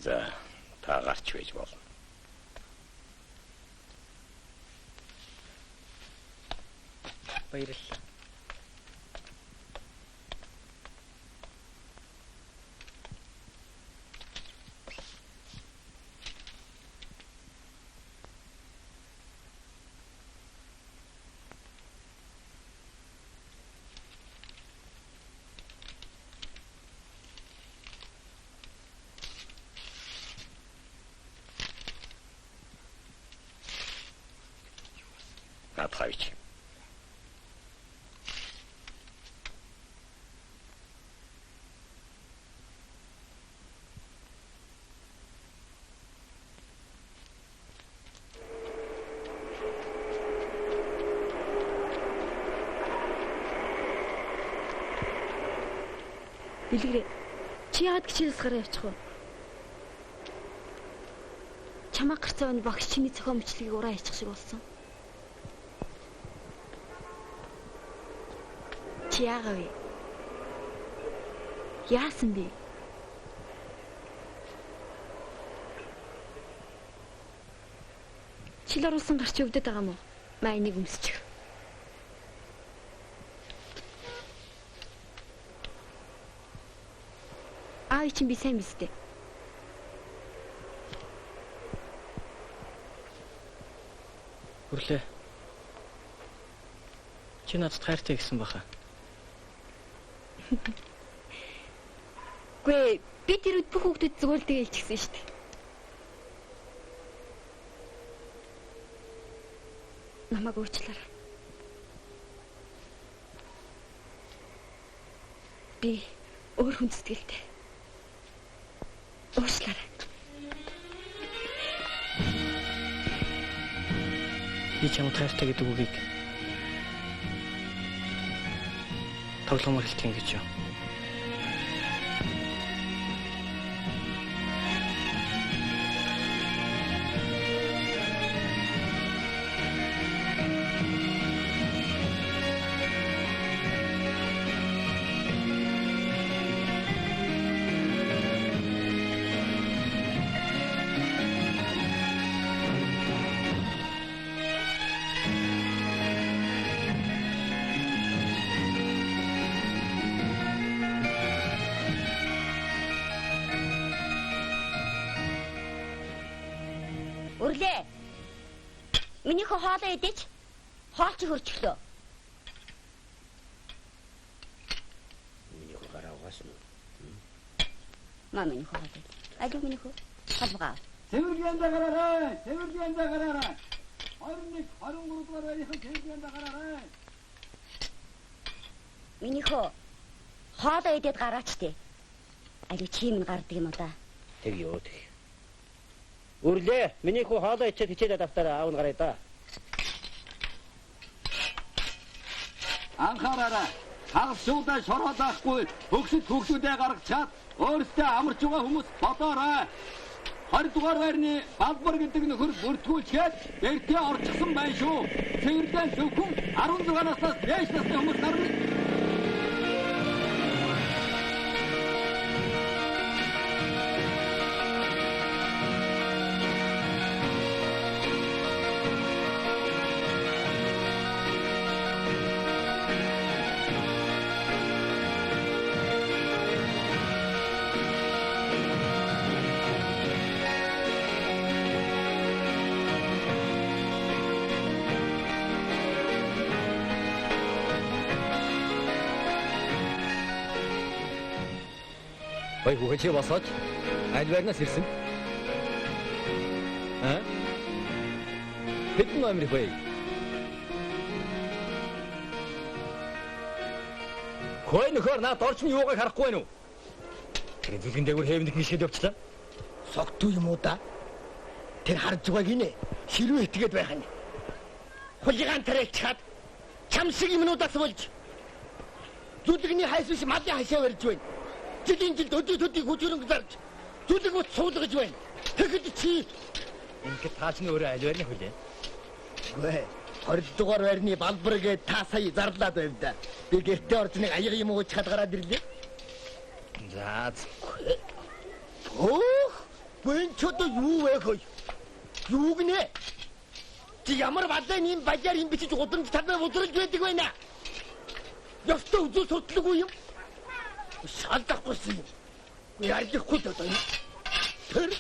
За, та гарч байж болно. Баярлалаа. Направить. Дэлгэрээ. Чи яагаад гिचээс гараа явчих вэ? Чамаа гарцаа өн багш чиний зохион бичлэгийг ураа хийчих шиг болсон. Чи яагаад вэ? Яасан бэ? Чил оруулсан гарч өвдөд байгаа мó? Маа энийг өмсчих. Аав чинь би сайн мэдтэй. Хүрлээ. Чи надад хайртай гэсэн баха. Гүй би тэр үед бүх хүүхдүүд зүгээлдэг хэлчихсэн шүү дээ. Намайг уучлаарай. Би өөр хүн сэтгэлтэй. Уучлаарай. Би чамд хайртай гэдэг үгийг тоглоомор хэлтгийм гэж юу? Өрлөө. Минийхөө хоолоо идэж хоол чи хөрчлөө. Минийхөө гараа угаасан уу? Минийхөө хоол. Алуу минийхөө халбгаа. Цэвэрлэгэн гараарай. Цэвэрлэгэн гараарай. 21 23 дугаар байрын цэвэрлэгэн гараарай. Минийхөө хоолоо идээд гараач тээ. Алуу чи минь гардаг юм уу да? Тэг ёо тэг. Өрлөө. Минийхөө хоолоо ичээд хичээлээд автаараа аав нь гараа да. Анхаараарай. Хагасуудаа шороод байхгүй хөгсөд хөгсүүдээ гаргачаад өөрсдөө амарч байгаа хүмүүс бодоорой. 20 дугаар байрны балбар гэдэг нөхөр бүртгүүлчгээд эртээ орчихсон байна шүү. Цэвэрлэн зөвхөн 16 наснаас дээш насны хүмүүс нарна. Ой, хүүхэд чи босооч. Аль байрнаас ирсэн? Хэдэн номер вэ? Хөөе нөхөр наад орчны юугайг харахгүй байна уу? Тэр зүлгэн дээгүүр хэвнэх нишгэд явчлаа. Согтуу юм уу да? Тэр харж байгааг инэ. Ширүү итгээд байх нь. Хулиган тариалчаад чам шиг юмнуудаас болж зүлгний хайс биш малын хашаа барьж байна. Жилийн жилд өдөө хүчрэнг зарж зүлэг ут суулгаж байна. Тэгэхэд чи Ингээд таачны өөрөө аль байрны хөлөө? гээ 20 дугаар байрны балбар гээд та сая зарлаад байв да. Би гэртээ орж нэг аяга юм ууч хадгараад ирлээ. За. Ох, бэн чөтө юу вэ хөөе? Юу гинэ? Чи ямар бадан юм бажаар юм бичиж удамж тавьж удралж байдаг байна. Ёстой үзүү судлаагүй юм. Шалдахгүй юм. Яардахгүй даа. Тэр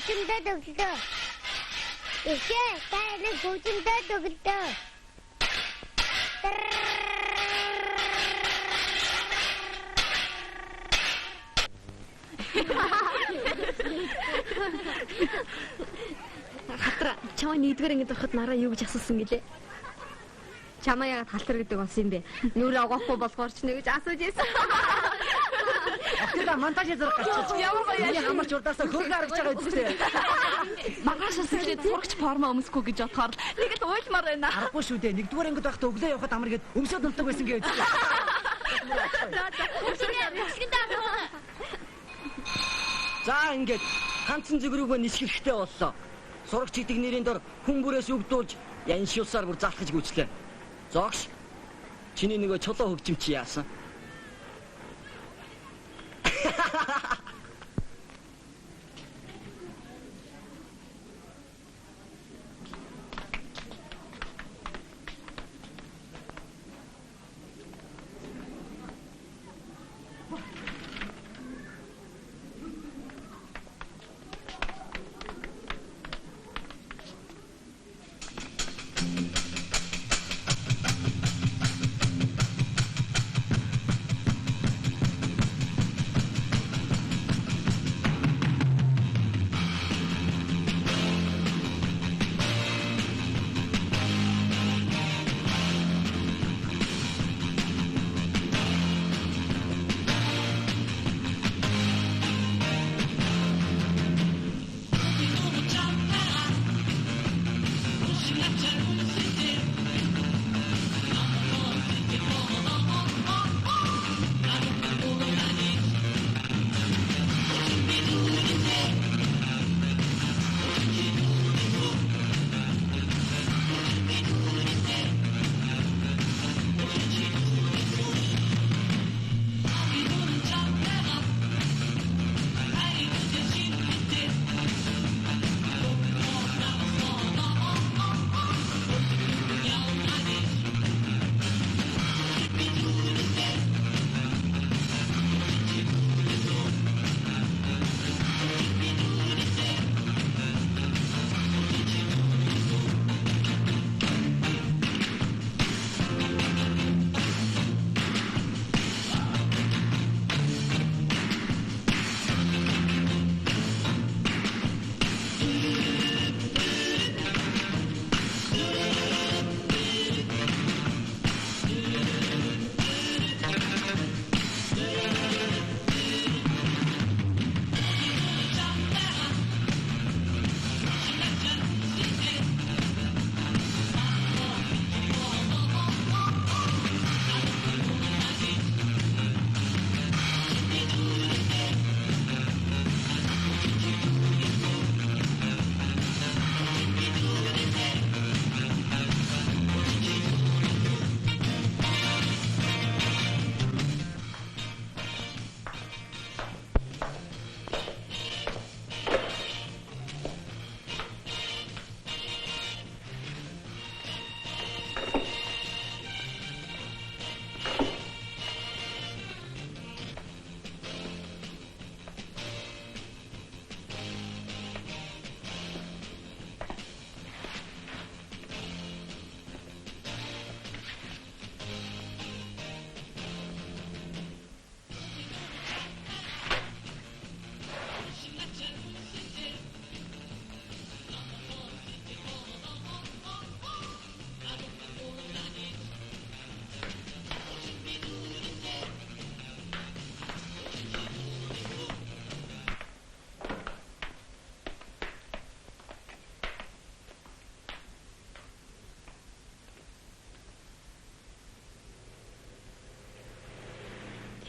고침대 덕다. 이제 나는 고침대 덕다. Хатра чамаа нэгдүгээр ангид ороход нараа юу гэж асуусан гэлээ? Чамаа яагаад халтар гэдэг болсон юм бэ? Нүрээ огоохгүй болгоорч нэ гэж асууж ирсэн. Ахтаа монтаж зэрэг гарчихсан. Яа хамарч урдаасаа хөргө харагч байгаа үстэй. Маргааш өсөлтөд сурагч форма өмсөхгүй гэж бодохоор нэгэд уйлмаар байна. Аргагүй шүү дээ. Нэгдүгээр ангид байхдаа өглөө явахад амар гээд өмсөд унтдаг байсан гэж. За ингээд ганцхан зүгрүүгөө нисгэхтэй боллоо. Сурагч гэдэг нэрийн дор хүн бүрээс өгдүүлж яншиусаар бүр залхаж гүйцлээ. Зогш. Чиний нөгөө чулуу хөгжим чи яасан?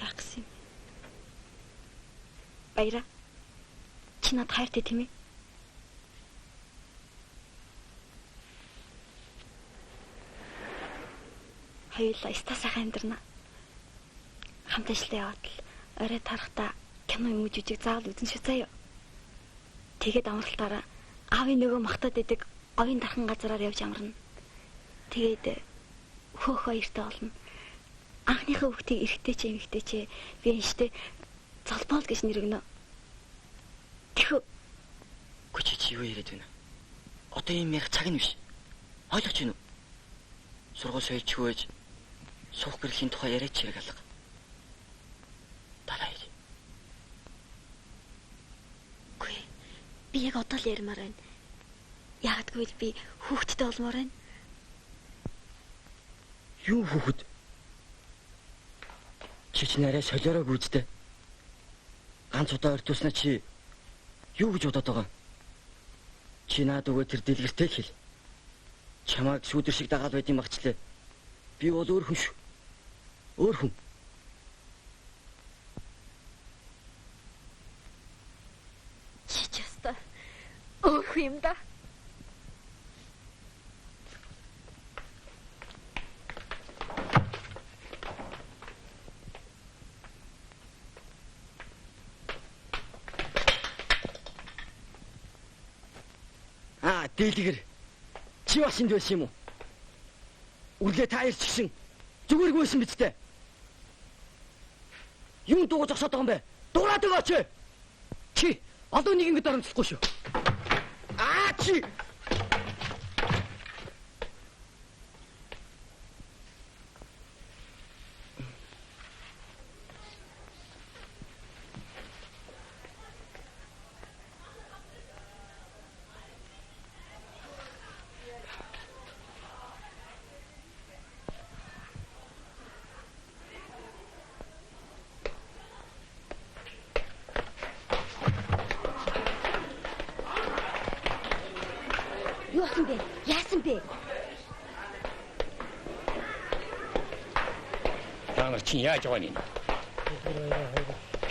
Яах гэсэн юм? Баяраа. Чи над хайртай тийм ээ? Хоёулаа ста сайхан амьдрна. Хамт ажиллаа яваад л орой тарахтаа кино юм уу жижиг заавал үзэн шүү заяа. Тэгээд амралтаараа аавын нөгөө махтаад байдаг говийн дархан газараар явж амарна. Тэгээд хөөх хоёртой болно. Анхныхаа хүүхдийг эргэтэй ч эмэгтэй ч би энэштэй золбоол гэж нэргэнэ. Тэхүү. Гүчи чи юу яриад байна? Одоо юм ярих цаг нь биш. Ойлгож байна уу? Сургууль соёлчгүй суух гэрлийн тухай яриач хэрэг алга. Далай. Гүй. Би яг одоо л ярмаар байна. Яг тэгвэл би хүүхдтэй болмоор байна. Юу хүүхэд? Чи нарай солиороо гүйдтэй. Ганц удаа ортуулснаа чи юу гэж бодоод байгаа? Чи наад өгөө тэр дэлгэртэй хэл. Чамайг шүүдэр шиг дагаад байдсан багчлаа. Би бол өөр хүн шүү. Өөр хүн. Чи ч яста өөр хүн юм да. дийлгэр. Чи бас энд байсан юм уу? Үрлээ та ирч гисэн. Зүгээргүй байсан биз дээ. Юу дуугаж зогсоод байгаа юм бэ? Дуурайд өгөөч. Чи одоо нэг ингэж дарамтлахгүй шүү. Чи Юу юм бэ? Яасан бэ? Та нар чинь яаж байгаа юм?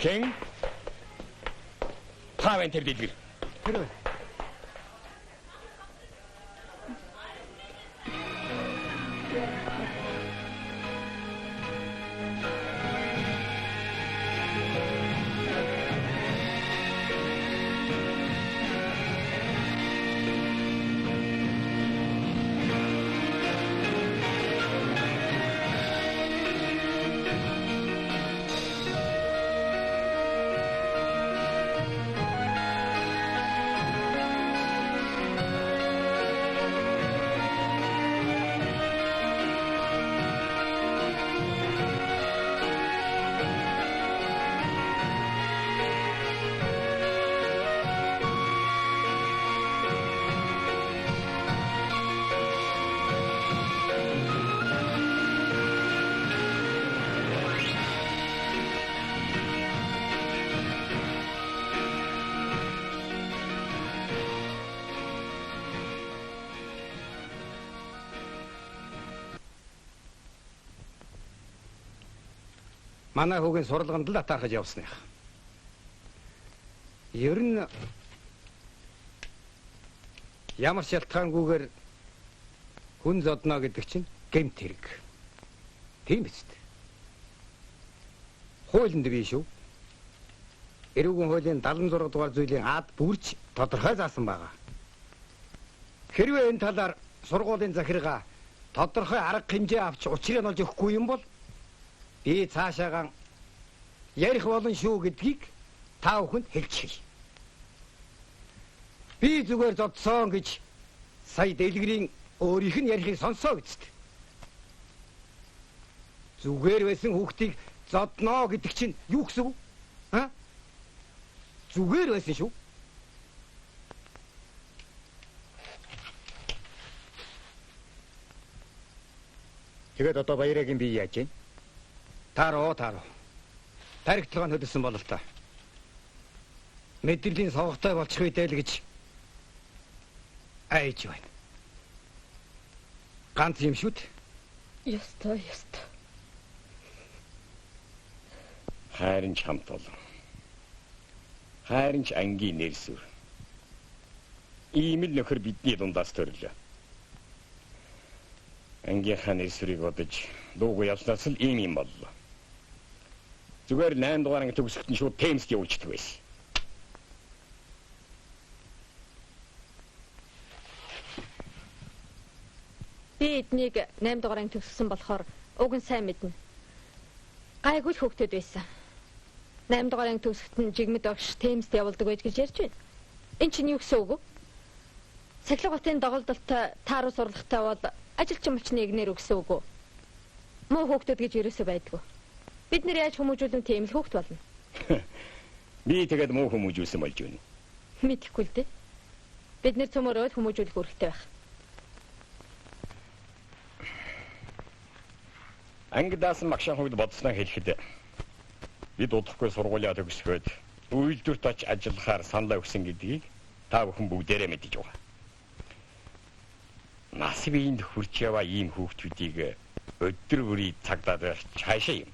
Хэн? Таван тэр дэлгэр. Тэр Манай хүүгийн сурлаганд л атаархаж явсных. Ер нь ямар шалтгаангүйгээр хүн зодно гэдэг чинь гэмт хэрэг. Тийм биз дээ. Хуулинд бий шүү. Эрүүгийн хуулийн 76 дугаар зүйлийн ад бүрч тодорхой заасан байгаа. Хэрвээ энэ талаар сургуулийн захиргаа тодорхой арга хэмжээ авч учрыг нь олж өгөхгүй юм бол би цаашаагаан ярих болно шүү гэдгийг та бүхэнд хэлж хэл. Би зүгээр зодсон гэж сая дэлгэрийн өөрийнх нь ярихыг сонсоо гэжтэй. Зүгээр байсан хүүхдийг зодноо гэдэг чинь юу гэсэн үг? Аа? Зүгээр байсан шүү. тэгээд одоо баярагийн би яаж вэ? Таруу. Таригтлогоо хөдөлсөн бол л та. Мэдрэлийн савгатай болчих үедээ л гэж айж байна. Ганц юм шүү дээ. Ёстой. Хайрын ч хамт олон. Хайрын ч ангийн нэрсүр. Ийм л нөхөр бидний дундаас төрлөө. Ангийнхаа нэрсүрийг бодож дуугүй явснаас л ийм юм боллоо. Зүгээр 8 дугаар анги төгсөлт нь шууд Темст явуулчихдаг байсан. Би эднийг 8 дугаар анги төгссөн болохоор уг нь сайн мэднэ. Гайгүй л хөөгтөд байсан. 8 дугаар анги төгсөлт нь жигмэд огш Темст явуулдаг байж гэж ярьж байна. Энд чинь юу гэсэн үг вэ? Сахилга хотын доголдолтой тааруу сурлагатай бол ажилчин малчны игнэр өгсөн үг үү? Муу хөөгтөд гэж ерөөсөө байдгүй. Бид нэр яаж хүмүүжүүлэн тийм л хөөгт болно. Би тэгээд муу хүмүүжүүлсэн болж байна. Мэдхгүй л дээ. Бид нэр цөмөрөө хүмүүжүүлэх үүрэгтэй байх. Ангидаас магшаан хувьд бодсноо хэлэхэд бид удахгүй сургуулиа төгсгөөд үйлдвэрт оч ажиллахаар саналаа өгсөн гэдгийг та бүхэн бүгдээрээ мэдэж байгаа. Нас биеинд хүрч яваа ийм хүүхдүүдийг өдөр бүрий цагдаад байх цаашаа юм.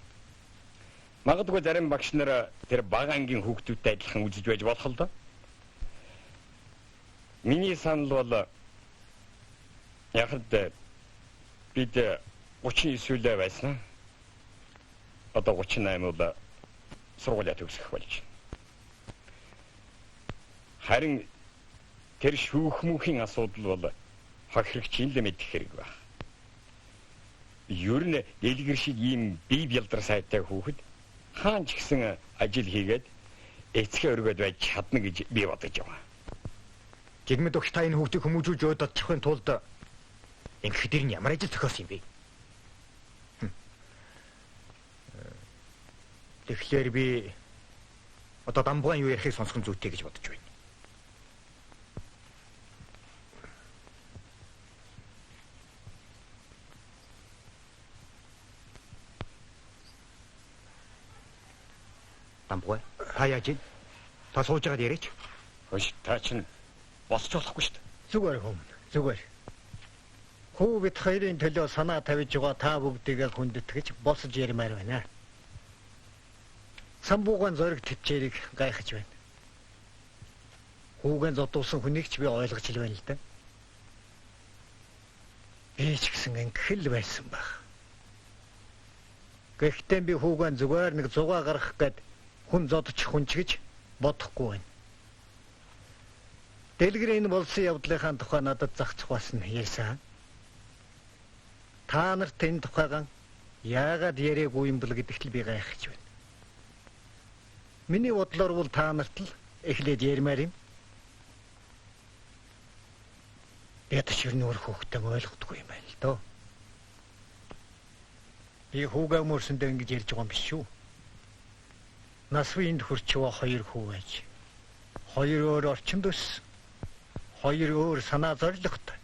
Магадгүй зарим багш нар тэр бага ангийн хүүхдүүдтэй адилхан үзэж байж болох л доо. Миний санал бол яхад бид 39 байсан. Одоо 38 бол сургуулиа төгсөх болж. Харин Тэр шүүхмүүхийн асуудал бол хохирогчийн л мэдэх хэрэг байна. Ер нь дэлгэр шиг ийм бие бялдар сайтай хүүхэд хаан ч гэсэн ажил хийгээд эцгээ өргөд байж чадна гэж би бодож байгаа. Жигмэд өгч та энэ хүүхдийг хүмүүжүүлж өдөрчихын тулд ингэхэд ир нь ямар ажил зохиосон юм бэ? Тэгэхээр би одоо дамбугаан юу ярихыг сонсох зүйтэй гэж бодож байна. Дамбугай, та яаж ийн? Та сууж байгаад яриач. Хөөш, та чинь босч болохгүй шүү дээ. Зүгээр хүм, зүгээр. Хүү бид хоёрын төлөө санаа тавьж байгаа та бүгдийгээ хүндэтгэж босож ярмаар байна. Самбуугаан зориг төвчээрийг гайхаж байна. Хүүгэн зодуулсан хүнийг ч би ойлгож л байна л да. Би ч гэсэн ингэхэл байсан баг. Гэхдээ би хүүгэн зүгээр нэг зугаа гаргах гээд хүн зодчих хүнч гэж бодохгүй байна. Дэлгэрийн болсон явдлынхаа тухай надад зах цухаас нь ярьсан. Та нарт энэ тухайгаан яагаад яриаггүй юм бэл гэдэгт л би гайхаж байна. Миний бодлоор бол та нарт л эхлээд ярмаар юм. Ятч юу нөр хөөхтэй ойлгохгүй юм байна л доо. Би хүүгээ мөрсөндөө ингэж ярьж байгаа юм биш шүү. Нас үеинд хүрчвэ хоёр хүү байж. Хоёр өөр орчинд өс. Хоёр өөр санаа зорилготой.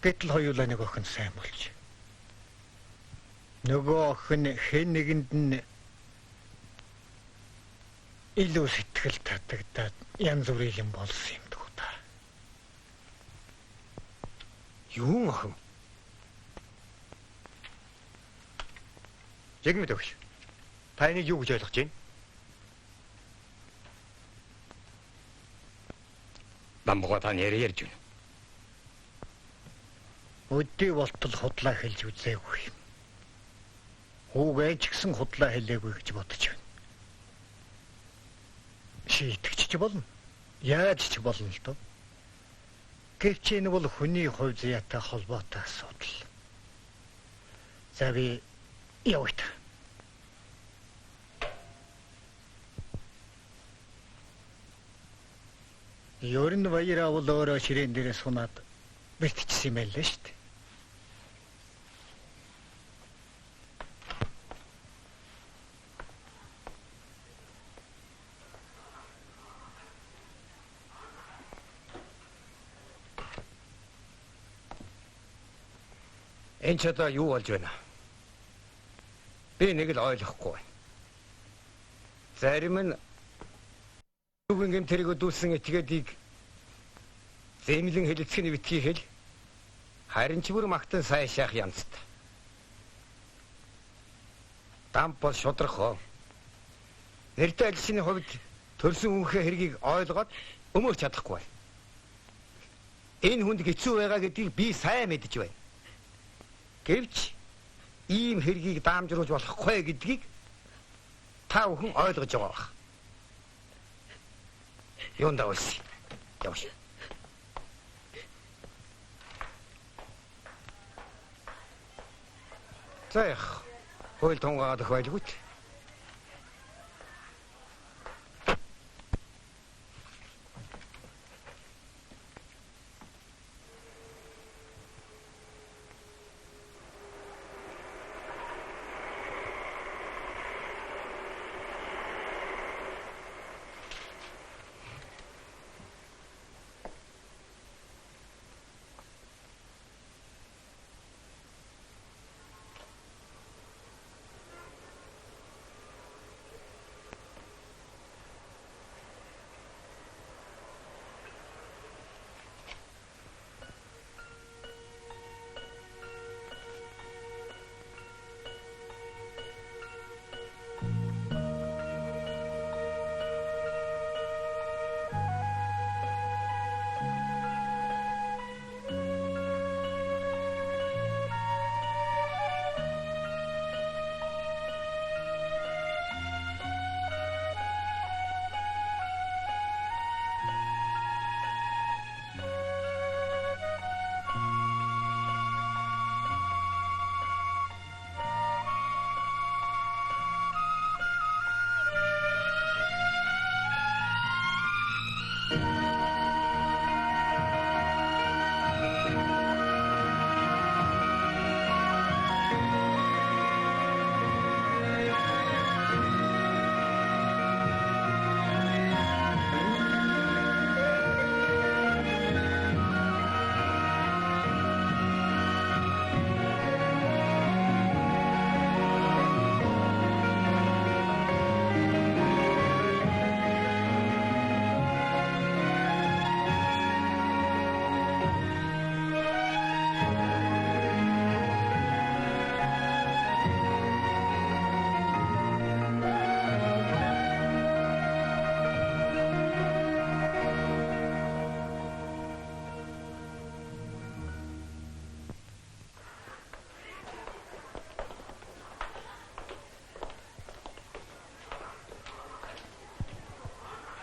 Гэтэл хоёулаа нэг охин сайн болж. Нөгөө охин хэн нэгэнд нь илүү сэтгэл татагдаад янз бүрийн юм болсон юм дүү та. Юу охин? Жигмэд өгч. Та энийг юу гэж ойлгож байна? Дамбугаа та нэрээр ярьж байна. Өдөө болтол худлаа хэлж үзээгүй юм. Хүүгээ ч гэсэн худлаа хэлээгүй гэж бодож байна. Шийтгэж ч болно. Яаж ч болно л доо. Гэвч энэ бол хүний хувь заяатай холбоотой асуудал. За би явъя. Ер нь баяр авал өөрөө ширээн дээрээ сунаад бэртчихсэн юм байл л шүү дээ. Энэ ч одоо юу болж байна? Би нэг л ойлгохгүй байна. Зарим нь үгийн гэмтэрийг өдүүлсэн этгээдийг зэмлэн хэлэлцэх нь битгий хэл. Харин ч бүр магтан сайн шах янзтай. Дамп бол шудрахоо. Нэртэй ажилчны хувьд төрсөн үнхээ хэргийг ойлгоод өмөрч чадахгүй байна. Энэ хүнд хэцүү байгаа гэдгийг би сайн мэдэж байна. Гэвч ийм хэргийг даамжруулж болохгүй гэдгийг та бүхэн ойлгож байгаа бах. Юундаа үлс. Явш. Зайх. Хууль тунгаад өгөөлгүйт.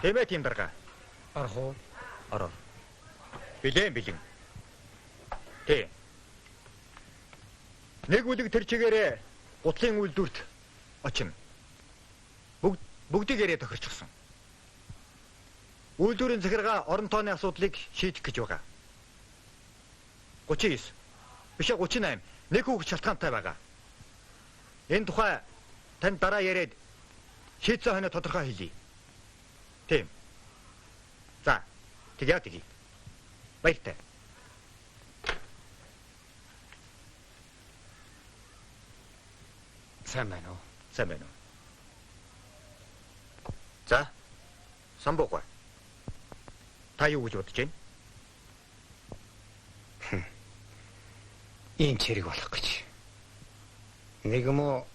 Тэмээ тийм дарга. Орох уу? Ороо. Билэн билэн. Тэ. Нэг үлэг тэр чигээрээ гутлын үйлдвэрт очино. Бүгдийг яриа тохирчихсон. Үйлдвэрийн захиргаа орон тооны асуудлыг шийдэх гэж байгаа. 39. Биш 38. Нэг хүүхэд шалтгаантай байгаа. Энэ тухай тань дараа яриад шийдсэн хойно тодорхой хэлье. Тийм. За, тэгье. Баяртай. Сайн байна уу? Сайн байна уу? За, самбуугаа. Та юу гэж бодож байна? Ийм чирэг болох гэж. Нэг юм уу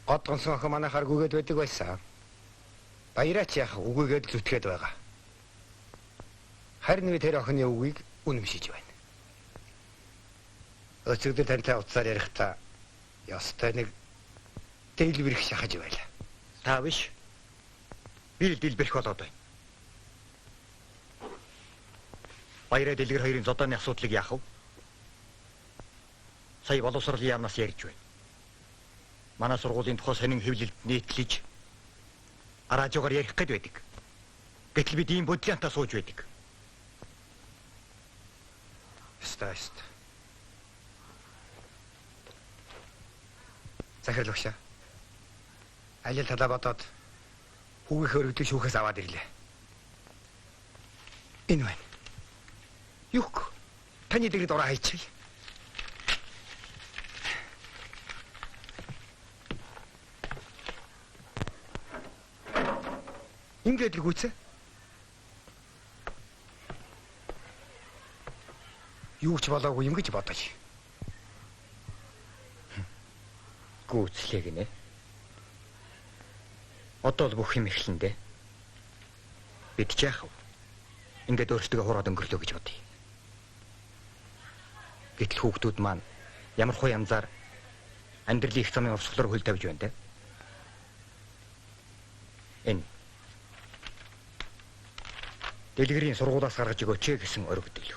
годгонсон охин манайхаар гүгээд байдаг байсан. Баяраач яах үгүйгээд зүтгээд байгаа. Харин би тэр охины үгийг үнэмшиж байна. Өчигдөр тантай уцаар ярихдаа ёстой нэг дэлбэрэх шахаж байла. Та биш. Би л дэлбэрэх болоод байна. Баяраа дэлгэр хоёрын зодооны асуудлыг яах вэ? Сая боловсролын яамнаас ярьж байна. Манай сургуулийн тухай сонин хэвлэлд нийтлэж араажгаар ярих гээд байдаг. Гэтэл бид ийм бодлоонтаа сууж байдаг. Стаст. Захирал багшаа. Алил талаа бодоод хүүгийн хөрөгдөг шүүхээс аваад ирлээ. Энэ байна. Юук. Таны дэргэд ороо хайчих. Ингээд л гүцээ. Юу ч болоогүй юм гэж бодож. Гүцлээ гинэ. Одоо л бүх юм эхлэндэ. Бид ч яах вэ? Ингээд өөрсдөө хураад өнгөрлөө гэж бодъё. Гэтэл хүүхдүүд маань ямар хуу янзаар амьдралын их замын овсголоор хөл тавьж байна те. Энэ дэлгэрийн сургуулиас гаргаж өгөөч гэсэн оргидэл.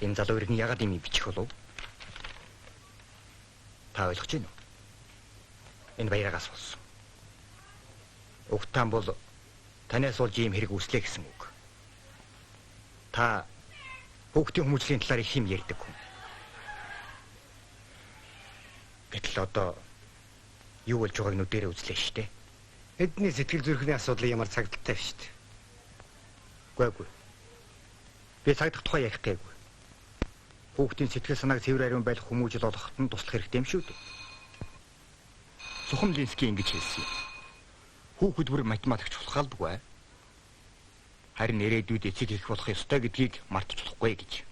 Энэ залуу иргэн ягаад юм бичих болов? Та ойлгож байна уу? Энэ баяраагаас болсон. Угтаан бол танаас болж ийм хэрэг үүслээ гэсэн үг. Та хүүхдийн хүмүүжлийн талаар их юм ярьдаг хүн. Гэтэл одоо юу болж байгааг нүдэрээ үзлээ штэ. Эдний сэтгэл зүрхний асуудал ямар цагдaltaй биш үү? Гүйгүй. Би цагдах тухай ярих гээгүй. Хүүхдийн сэтгэл санааг цэвэр ариун байх хүмүүжил олоход нь туслах хэрэгтэй юм шүү дээ. Сухам Линский ингэж хэлсэн юм. Хүүхэд бүр математикч болох албагүй. Харин ирээдүйд эцэг их болох ёстой гэдгийг мартаж болохгүй гэж.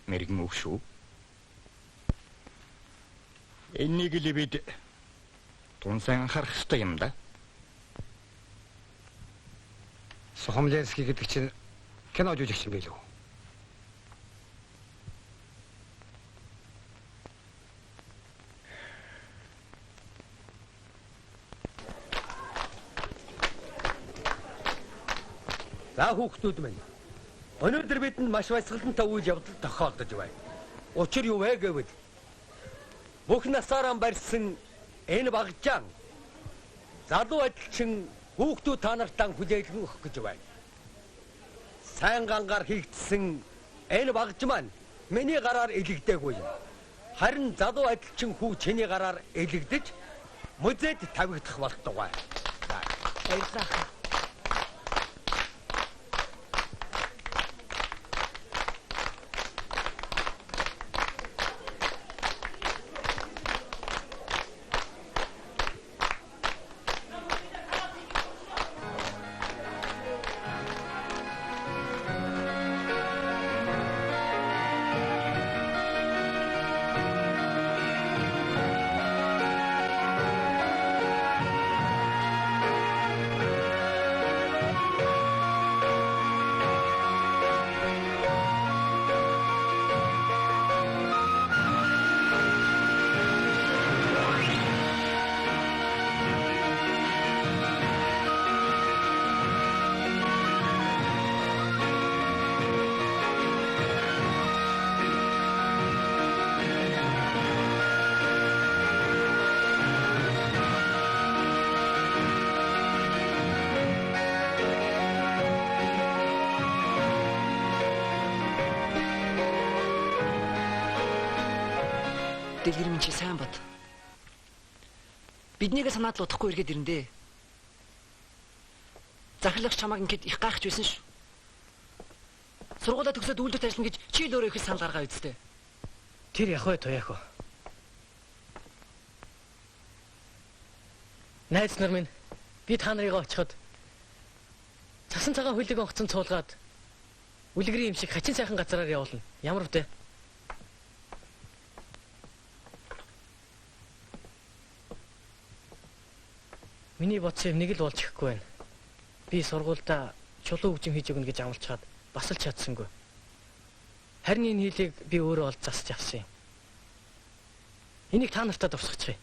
Мэргэн үг шүү. Энийг л бид тун сайн анхаарах ёстой юм да. Сухам Линский гэдэг чинь кино жүжигч юм билүү? За хүүхдүүд минь. Өнөөдөр бидэнд маш баясгалантай үйл явдал тохиолдож байна. Учир юу вэ гэвэл бүх насаараа барьсан энэ багжаан залуу ажилчин хүүхдүүд та нартаа хүлээлгэн өгөх гэж байна. Сайн гангаар хийгдсэн энэ багж маань миний гараар илэгдээгүй юм. Харин залуу ажилчин хүү чиний гараар илэгдэж музейд тавигдах болтугай. Баярлалаа. Дэлгэр минь чи сайн бод. Биднийг санаад л удахгүй эргээд ирэндээ. Захирлагч чамааг ингээд их гайхаж байсан шүү. Сургуулаа төгсөөд үйлдвэрт ажиллана гэж чи л өөрөө их санал гаргаа үсттэй. Тэр яг бай туяах уу. Найз нар минь би та нарыг очиход цасан цагаан хөлийг онгоцон цуулгаад үлгэрийн юм шиг хачин сайхан газараар явуулна. Ямар вдэ? Миний бодсон юм нэг л болж ихгүй байна. Би сургуультай чулуу хөгжим хийж өгнө гэж амлацгаад бас л чадсангүй. Харин энэ хилийг би өөрөө олж засч авсан юм. Энийг та нартаа дурсгачих.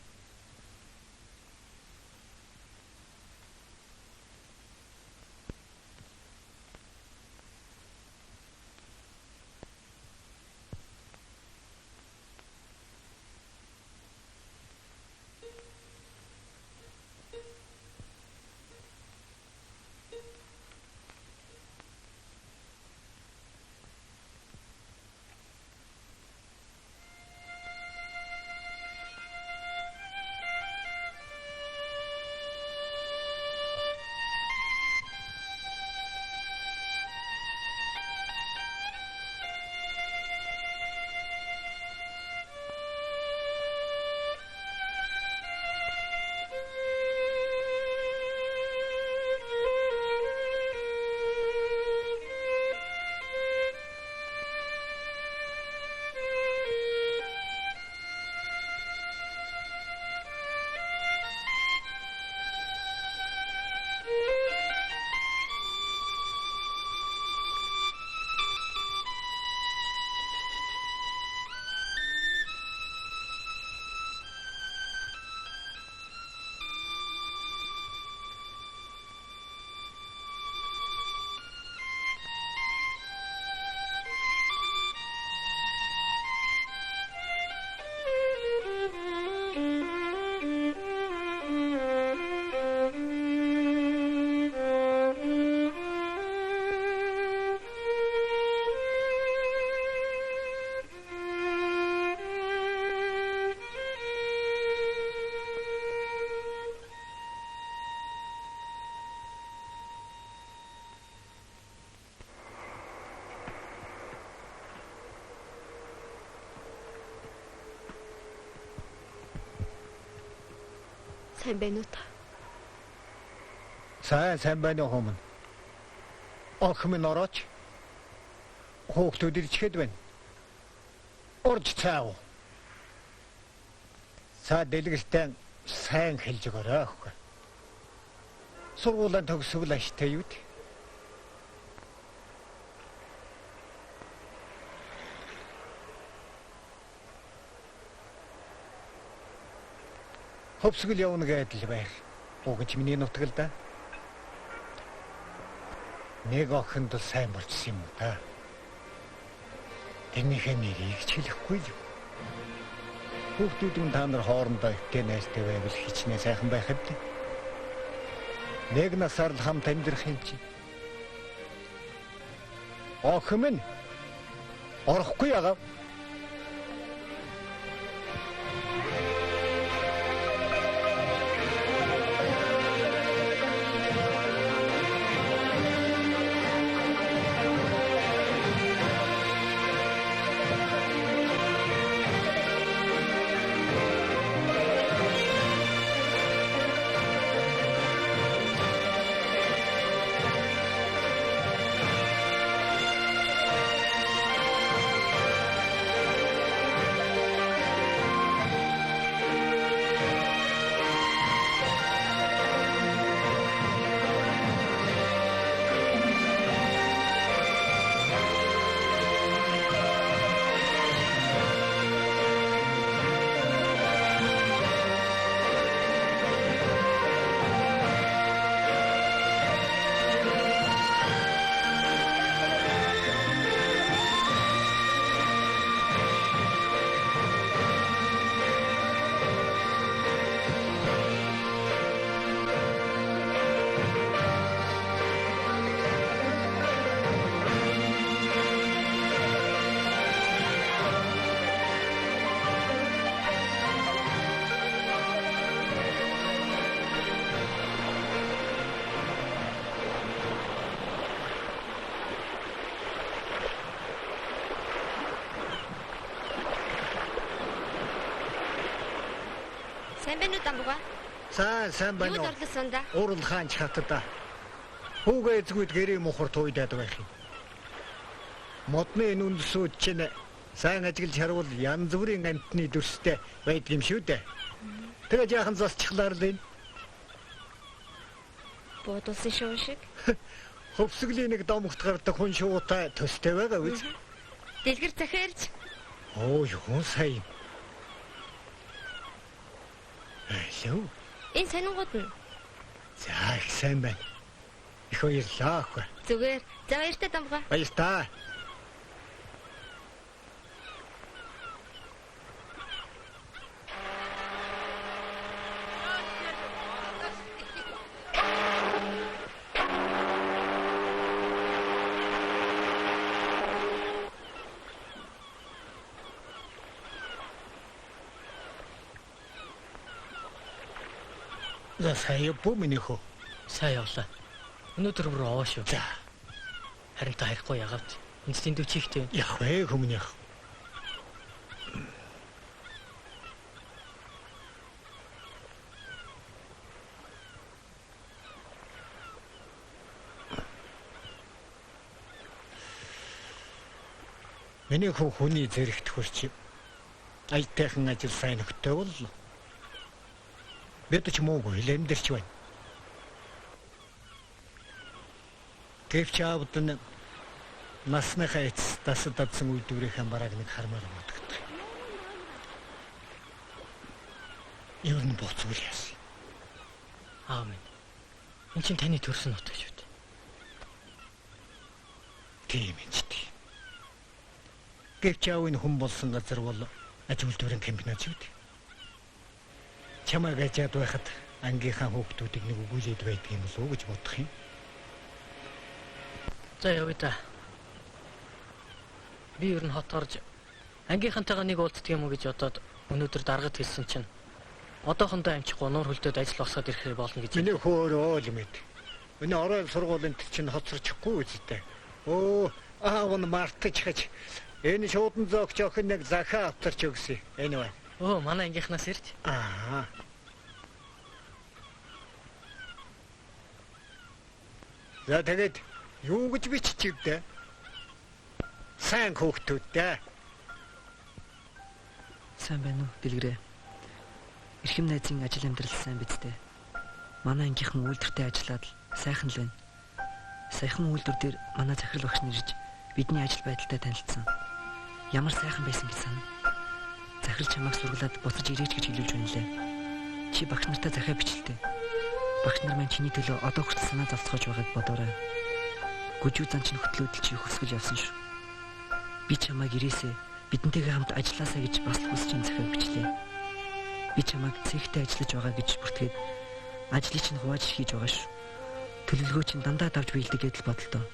Сайн байна уу та? Сайн байна уу хөөмөн. Охин минь орооч. Хүүхдүүд ирчихэд байна. Орж цаав. Саа дэлгэртэн сайн хэлж өгөөрэй охин. Сургуулийн төгсгөл аштай юу? Хөвсгөл явна гэдэл байр. Угч миний нутгал да. Нэг охинд сайн болчихсон юм да. Тэрнийхээ нэрийг ч хэлэхгүй юу. Хүүхдүүд та нар хоорондоо ихтэй найзтай байвал хичнээн сайхан байхад. Нэг насаар л хамт амьдрах юм чи. Охин минь орохгүй ягаа. Сайн байна уу Дамбуга? Сайн байна уу? Юуд орлсон да? Урал хаанч хатда. Хүүгээ зүгт гэрээ мохор туйдаад байх юм. Модны энэ үндсүүд чинь сайн ажиглаж харвал янз бүрийн амтны дүрстэй байдаг юм шүү дээ. Тэгээ жаахан засчихлаар л энэ. Бодулсан шүү шиг. Хөвсгөлийн нэг домогт гардаг хүн шуутай төстэй байгаа үз. Дэлгэр захиарч. Оо юу сайн. Алло. Энэ сонингууд нь. За их сайн байна. Их баярлалаа ахгүй. Зүгээр. За баяртай Дамбуга. Баяртай. За сая бүү миний хөө. Сайн явлаа. Өнөөдөр бүр овоо шүү. За. Харин та харихгүй ягаад? Эцсийн дүү чихтэй. Яг вэ хүмүүнийх. Миний хөө хүний зэрэгт хурч. Аятайхан ажил сайн өгтөө бол. Бид ч муугүй лэмдэрч байна. Гэвч аавд нь насныхаа эцэс тасад дадсан үйлдвэрийн бараг нэг хармаар бодогддог. Юу н боцвол яасан. Аамен. Энд чинь таны төрсөн нутаг шүү дээ. Тийм ээ. Гэвч аавын хүн болсон газар бол аж үйлдвэрийн комбинат шүү дээ. Чамайг ажаад байхад ангийнхаа хүүхдүүдийг нэг өгүүлээд байдаг юм болов уу гэж бодох юм. За явъя да. Би ер нь хот орж ангийнхантайгаа нэг уулздаг юм уу гэж бодоод өнөөдөр даргад хэлсэн чинь одоохондоо амжихгүй нуур хөлдөөд ажил босоод ирэхээр болно гэж. Миний хөөрөө л мэд. Өнөө орой сургуулийн чинь хоцорчихгүй үстэй. Оо аав нь мартаж хаж. Энэ шуудан зогч охин нэг захаа авторч өгсөн. Энэ бай. Оо манай ангийнхнаас ирж. Аа. За тэгээд юу гэж биччихвдэ? Сайн хүүхдүүдтэй. Сайн байна уу, Дэлгэрээ? Эрхэм найзын ажил амьдрал сайн биз дээ. Манай ангийнхан үйлдвэртэй ажиллаад сайхан л байна. Саяхан үйлдвэр дээр манай захирал багш нэрж бидний ажил байдалтай танилцсан. Ямар сайхан байсан гэж санана. Захирал чамайг сургалаад буцаж ирээч гэж хэлүүлж байна лээ. Чи багш нартай захиа бичлээ. Багш нар маань чиний төлөө одоо хүртэл санаа зовцоож байгааг бодоорой. Гүжүү зан чинь хөтлөөдөл чи хөсгөл явсан шүү. Би чамайг ирээсээ бидэнтэйгээ хамт ажилласаа гэж бас хүсэж чинь захиа бичлээ. Би чамайг цэгтэй ажиллаж байгаа гэж бүртгээд ажлыг чинь хувааж хийж байгаа шүү. Төлөвлөгөө чинь дандаа давж биелдэг гэдэл бодолтой.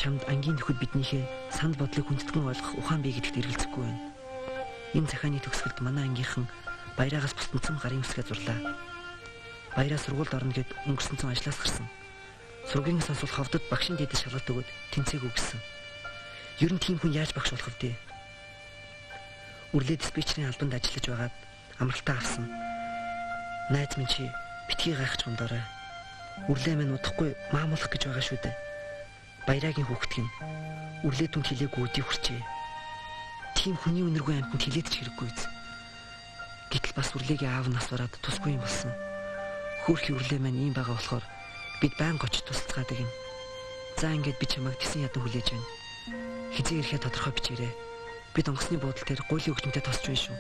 Чамд ангийн нөхөд биднийхээ санд бодлыг хүндэтгэн ойлгох ухаан бий гэдэгт эргэлзэхгүй байна. Энэ захааны төгсгөлд манай ангийнхан баяраагаас бусдсан гарын үсгээ зурлаа. Баяраа сургуульд орно гэд өнгөрсөн цон ажлаас гарсан. Сургуулийн сонсвол ховдод багшийн дэдэд шалгалт өгөөд тэнцээгүй гэсэн. Ер нь тийм хүн яаж багш болох вэ? Үрлээ диспетчерийн албанд ажиллаж байгаад амралтаа авсан. Найз минь чи битгий гайхаж ундаарай. Үрлээ минь удахгүй маамуулах гэж байгаа шүү дээ. Баярагийн хүүхдг нь үрлээ түнд хилээгүй өдий хүрчээ. Тийм хүний үнэргүй амтнд хилээд ч хэрэггүй биз. Гэтэл бас үрлээгийн аав нас бараад тусгүй юм болсон. Хөөрхи үрлээ маань ийм байгаа болохоор бид байн гоч тусцгаадаг юм. За ингээд би чамайг тэсэн ядан хүлээж байна. Хизээ ирэхэд тодорхой бичээрэй. Бид онгоцны буудлын дээр гуйлын өгдөнтэй тосч байна шүү.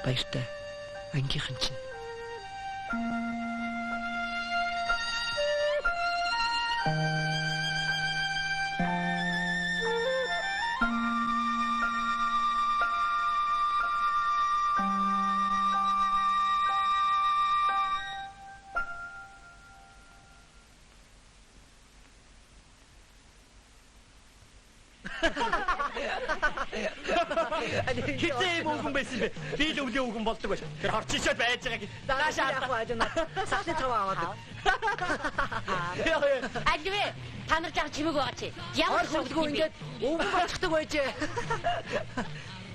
Баяртай. Ангийнхан чинь. Хизээ мөнгөн байсан бэ? Би л өвлийн өвгөн болдог байж. Тэр хорч ишээд байж байгааг даашаа яах вэ? Сахны цав аваад. Альвэ та нар жаа чимэг байгаа чи. Ямар хөлгөө ингээд өвгөн болчихдаг байжээ.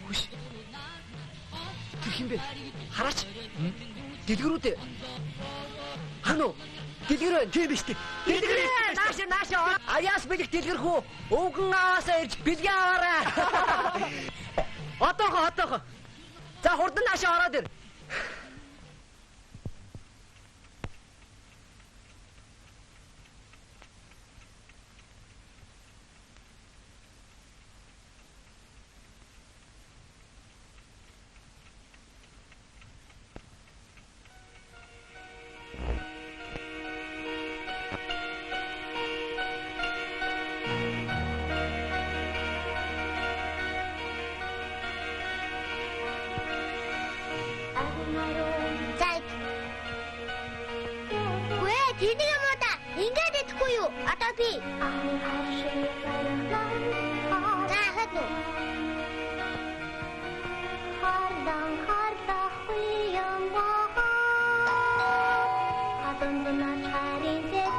Хүш. Тэр хин бэ? Хараач. Дэлгэрүүд. Хано. Дэлгэр байна. Тийм биш үү? Дэлгэр. Нааш. Аяас бэлэг дэлгэр хүү. Өвгөн аваасаа ирж бэлгээ аваарай. Одоохоо. За хурдан наашаа ороод ир. Тэнийг юм уу да? Ингээд идэхгүй юу? Одоо би. За хад уу. Хардан хардахгүй юм баа. Адонна чарин зэт.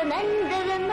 Nandun